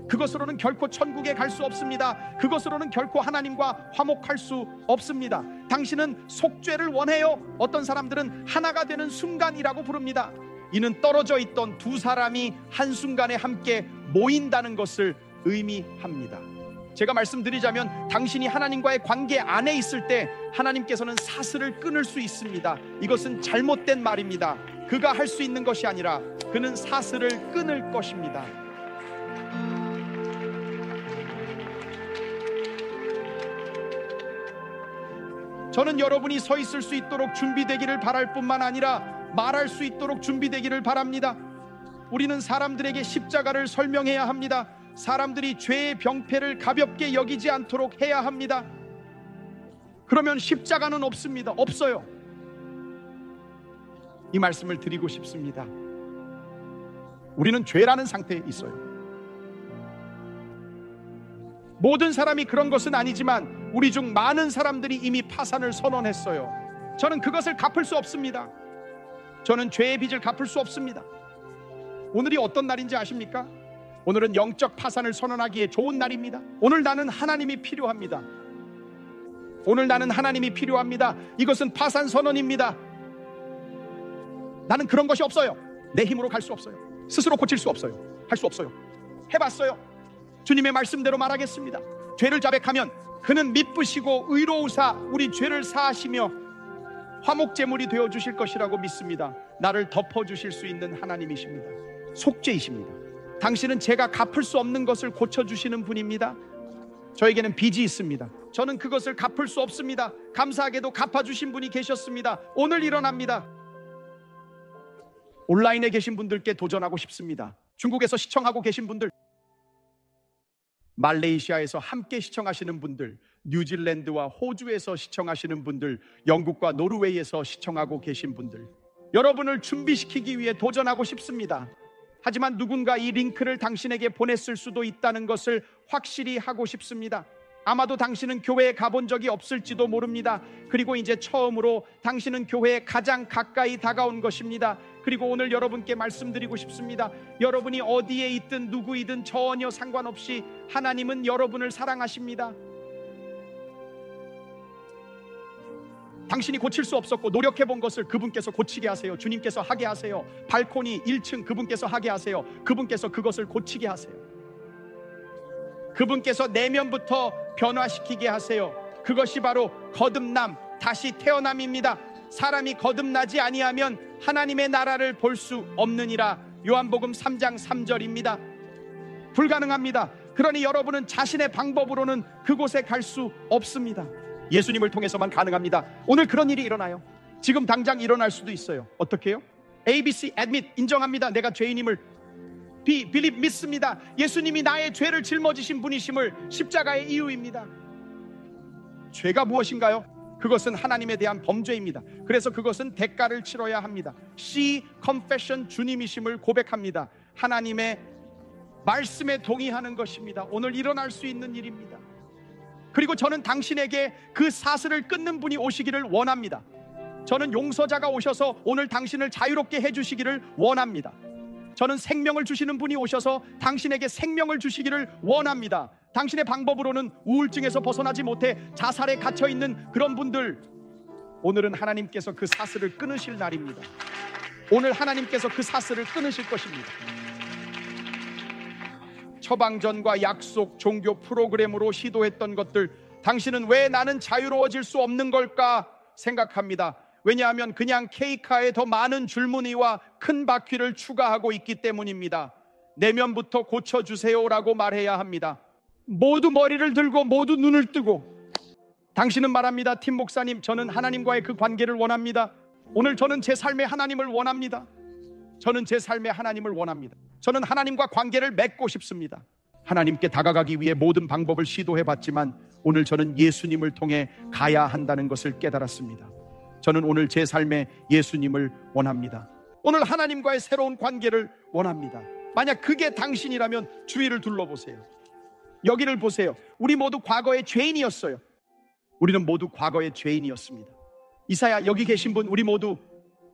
그것으로는 결코 천국에 갈 수 없습니다. 그것으로는 결코 하나님과 화목할 수 없습니다. 당신은 속죄를 원해요? 어떤 사람들은 하나가 되는 순간이라고 부릅니다. 이는 떨어져 있던 두 사람이 한순간에 함께 모인다는 것을 의미합니다. 제가 말씀드리자면 당신이 하나님과의 관계 안에 있을 때 하나님께서는 사슬을 끊을 수 있습니다. 이것은 잘못된 말입니다. 그가 할 수 있는 것이 아니라 그는 사슬을 끊을 것입니다. 저는 여러분이 서 있을 수 있도록 준비되기를 바랄 뿐만 아니라 말할 수 있도록 준비되기를 바랍니다. 우리는 사람들에게 십자가를 설명해야 합니다. 사람들이 죄의 병폐를 가볍게 여기지 않도록 해야 합니다. 그러면 십자가는 없습니다. 없어요. 이 말씀을 드리고 싶습니다. 우리는 죄라는 상태에 있어요. 모든 사람이 그런 것은 아니지만 우리 중 많은 사람들이 이미 파산을 선언했어요. 저는 그것을 갚을 수 없습니다. 저는 죄의 빚을 갚을 수 없습니다. 오늘이 어떤 날인지 아십니까? 오늘은 영적 파산을 선언하기에 좋은 날입니다. 오늘 나는 하나님이 필요합니다. 오늘 나는 하나님이 필요합니다. 이것은 파산 선언입니다. 나는 그런 것이 없어요. 내 힘으로 갈 수 없어요. 스스로 고칠 수 없어요. 할 수 없어요. 해봤어요. 주님의 말씀대로 말하겠습니다. 죄를 자백하면 그는 미쁘시고 의로우사 우리 죄를 사하시며 화목제물이 되어주실 것이라고 믿습니다. 나를 덮어주실 수 있는 하나님이십니다. 속죄이십니다. 당신은 제가 갚을 수 없는 것을 고쳐주시는 분입니다. 저에게는 빚이 있습니다. 저는 그것을 갚을 수 없습니다. 감사하게도 갚아주신 분이 계셨습니다. 오늘 일어납니다. 온라인에 계신 분들께 도전하고 싶습니다. 중국에서 시청하고 계신 분들, 말레이시아에서 함께 시청하시는 분들, 뉴질랜드와 호주에서 시청하시는 분들, 영국과 노르웨이에서 시청하고 계신 분들, 여러분을 준비시키기 위해 도전하고 싶습니다. 하지만 누군가 이 링크를 당신에게 보냈을 수도 있다는 것을 확실히 하고 싶습니다. 아마도 당신은 교회에 가본 적이 없을지도 모릅니다. 그리고 이제 처음으로 당신은 교회에 가장 가까이 다가온 것입니다. 그리고 오늘 여러분께 말씀드리고 싶습니다. 여러분이 어디에 있든 누구이든 전혀 상관없이 하나님은 여러분을 사랑하십니다. 당신이 고칠 수 없었고 노력해본 것을 그분께서 고치게 하세요. 주님께서 하게 하세요. 발코니 1층 그분께서 하게 하세요. 그분께서 그것을 고치게 하세요. 그분께서 내면부터 변화시키게 하세요. 그것이 바로 거듭남, 다시 태어남입니다. 사람이 거듭나지 아니하면 하나님의 나라를 볼 수 없느니라. 요한복음 3장 3절입니다. 불가능합니다. 그러니 여러분은 자신의 방법으로는 그곳에 갈 수 없습니다. 예수님을 통해서만 가능합니다. 오늘 그런 일이 일어나요. 지금 당장 일어날 수도 있어요. 어떻게 해요? ABC, admit, 인정합니다. 내가 죄인임을. B, believe, 믿습니다. 예수님이 나의 죄를 짊어지신 분이심을. 십자가의 이유입니다. 죄가 무엇인가요? 그것은 하나님에 대한 범죄입니다. 그래서 그것은 대가를 치러야 합니다. C, confession, 주님이심을 고백합니다. 하나님의 말씀에 동의하는 것입니다. 오늘 일어날 수 있는 일입니다. 그리고 저는 당신에게 그 사슬을 끊는 분이 오시기를 원합니다. 저는 용서자가 오셔서 오늘 당신을 자유롭게 해주시기를 원합니다. 저는 생명을 주시는 분이 오셔서 당신에게 생명을 주시기를 원합니다. 당신의 방법으로는 우울증에서 벗어나지 못해 자살에 갇혀있는 그런 분들, 오늘은 하나님께서 그 사슬을 끊으실 날입니다. 오늘 하나님께서 그 사슬을 끊으실 것입니다. 처방전과 약속, 종교 프로그램으로 시도했던 것들, 당신은 왜 나는 자유로워질 수 없는 걸까 생각합니다. 왜냐하면 그냥 케이카에 더 많은 줄무늬와 큰 바퀴를 추가하고 있기 때문입니다. 내면부터 고쳐주세요라고 말해야 합니다. 모두 머리를 들고 모두 눈을 뜨고, 당신은 말합니다. 팀 목사님, 저는 하나님과의 그 관계를 원합니다. 오늘 저는 제 삶의 하나님을 원합니다. 저는 제 삶의 하나님을 원합니다. 저는 하나님과 관계를 맺고 싶습니다. 하나님께 다가가기 위해 모든 방법을 시도해봤지만 오늘 저는 예수님을 통해 가야 한다는 것을 깨달았습니다. 저는 오늘 제 삶에 예수님을 원합니다. 오늘 하나님과의 새로운 관계를 원합니다. 만약 그게 당신이라면 주위를 둘러보세요. 여기를 보세요. 우리 모두 과거의 죄인이었어요. 우리는 모두 과거의 죄인이었습니다. 이사야, 여기 계신 분, 우리 모두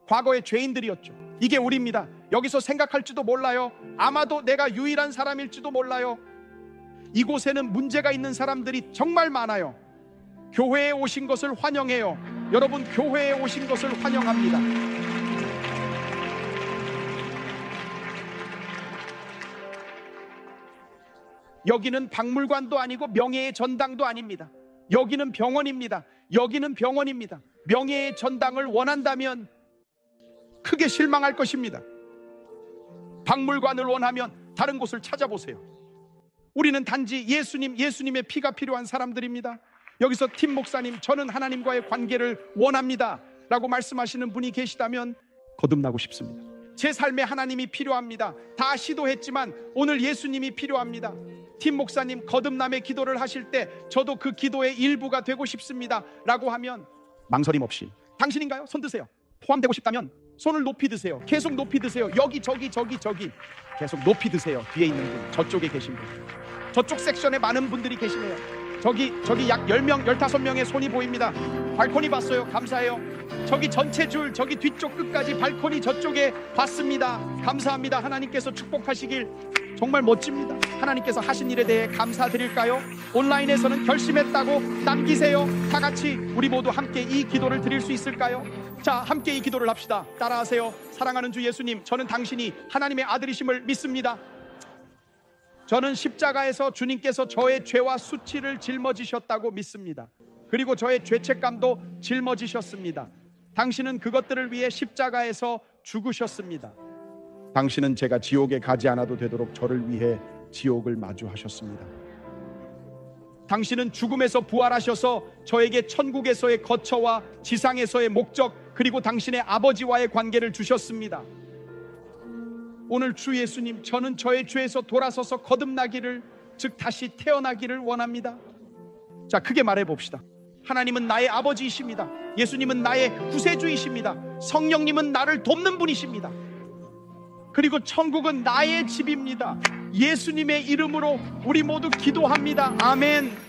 과거의 죄인들이었죠. 이게 우리입니다. 여기서 생각할지도 몰라요. 아마도 내가 유일한 사람일지도 몰라요. 이곳에는 문제가 있는 사람들이 정말 많아요. 교회에 오신 것을 환영해요. 여러분, 교회에 오신 것을 환영합니다. 여기는 박물관도 아니고 명예의 전당도 아닙니다. 여기는 병원입니다. 여기는 병원입니다. 명예의 전당을 원한다면 크게 실망할 것입니다. 박물관을 원하면 다른 곳을 찾아보세요. 우리는 단지 예수님의 피가 필요한 사람들입니다. 여기서 팀 목사님, 저는 하나님과의 관계를 원합니다 라고 말씀하시는 분이 계시다면 거듭나고 싶습니다. 제 삶에 하나님이 필요합니다. 다 시도했지만 오늘 예수님이 필요합니다. 팀 목사님, 거듭남의 기도를 하실 때 저도 그 기도의 일부가 되고 싶습니다 라고 하면 망설임 없이, 당신인가요? 손 드세요. 포함되고 싶다면 손을 높이 드세요. 계속 높이 드세요. 여기 저기 계속 높이 드세요. 뒤에 있는 분, 저쪽에 계신 분, 저쪽 섹션에 많은 분들이 계시네요. 저기 약 10명, 15명의 손이 보입니다. 발코니 봤어요. 감사해요. 저기 전체 줄, 저기 뒤쪽 끝까지 발코니 저쪽에 봤습니다. 감사합니다. 하나님께서 축복하시길. 정말 멋집니다. 하나님께서 하신 일에 대해 감사드릴까요? 온라인에서는 결심했다고 남기세요. 다 같이 우리 모두 함께 이 기도를 드릴 수 있을까요? 자, 함께 이 기도를 합시다. 따라하세요. 사랑하는 주 예수님, 저는 당신이 하나님의 아들이심을 믿습니다. 저는 십자가에서 주님께서 저의 죄와 수치를 짊어지셨다고 믿습니다. 그리고 저의 죄책감도 짊어지셨습니다. 당신은 그것들을 위해 십자가에서 죽으셨습니다. 당신은 제가 지옥에 가지 않아도 되도록 저를 위해 지옥을 마주하셨습니다. 당신은 죽음에서 부활하셔서 저에게 천국에서의 거처와 지상에서의 목적, 그리고 당신의 아버지와의 관계를 주셨습니다. 오늘 주 예수님, 저는 저의 죄에서 돌아서서 거듭나기를, 즉 다시 태어나기를 원합니다. 자, 크게 말해 봅시다. 하나님은 나의 아버지이십니다. 예수님은 나의 구세주이십니다. 성령님은 나를 돕는 분이십니다. 그리고 천국은 나의 집입니다. 예수님의 이름으로 우리 모두 기도합니다. 아멘.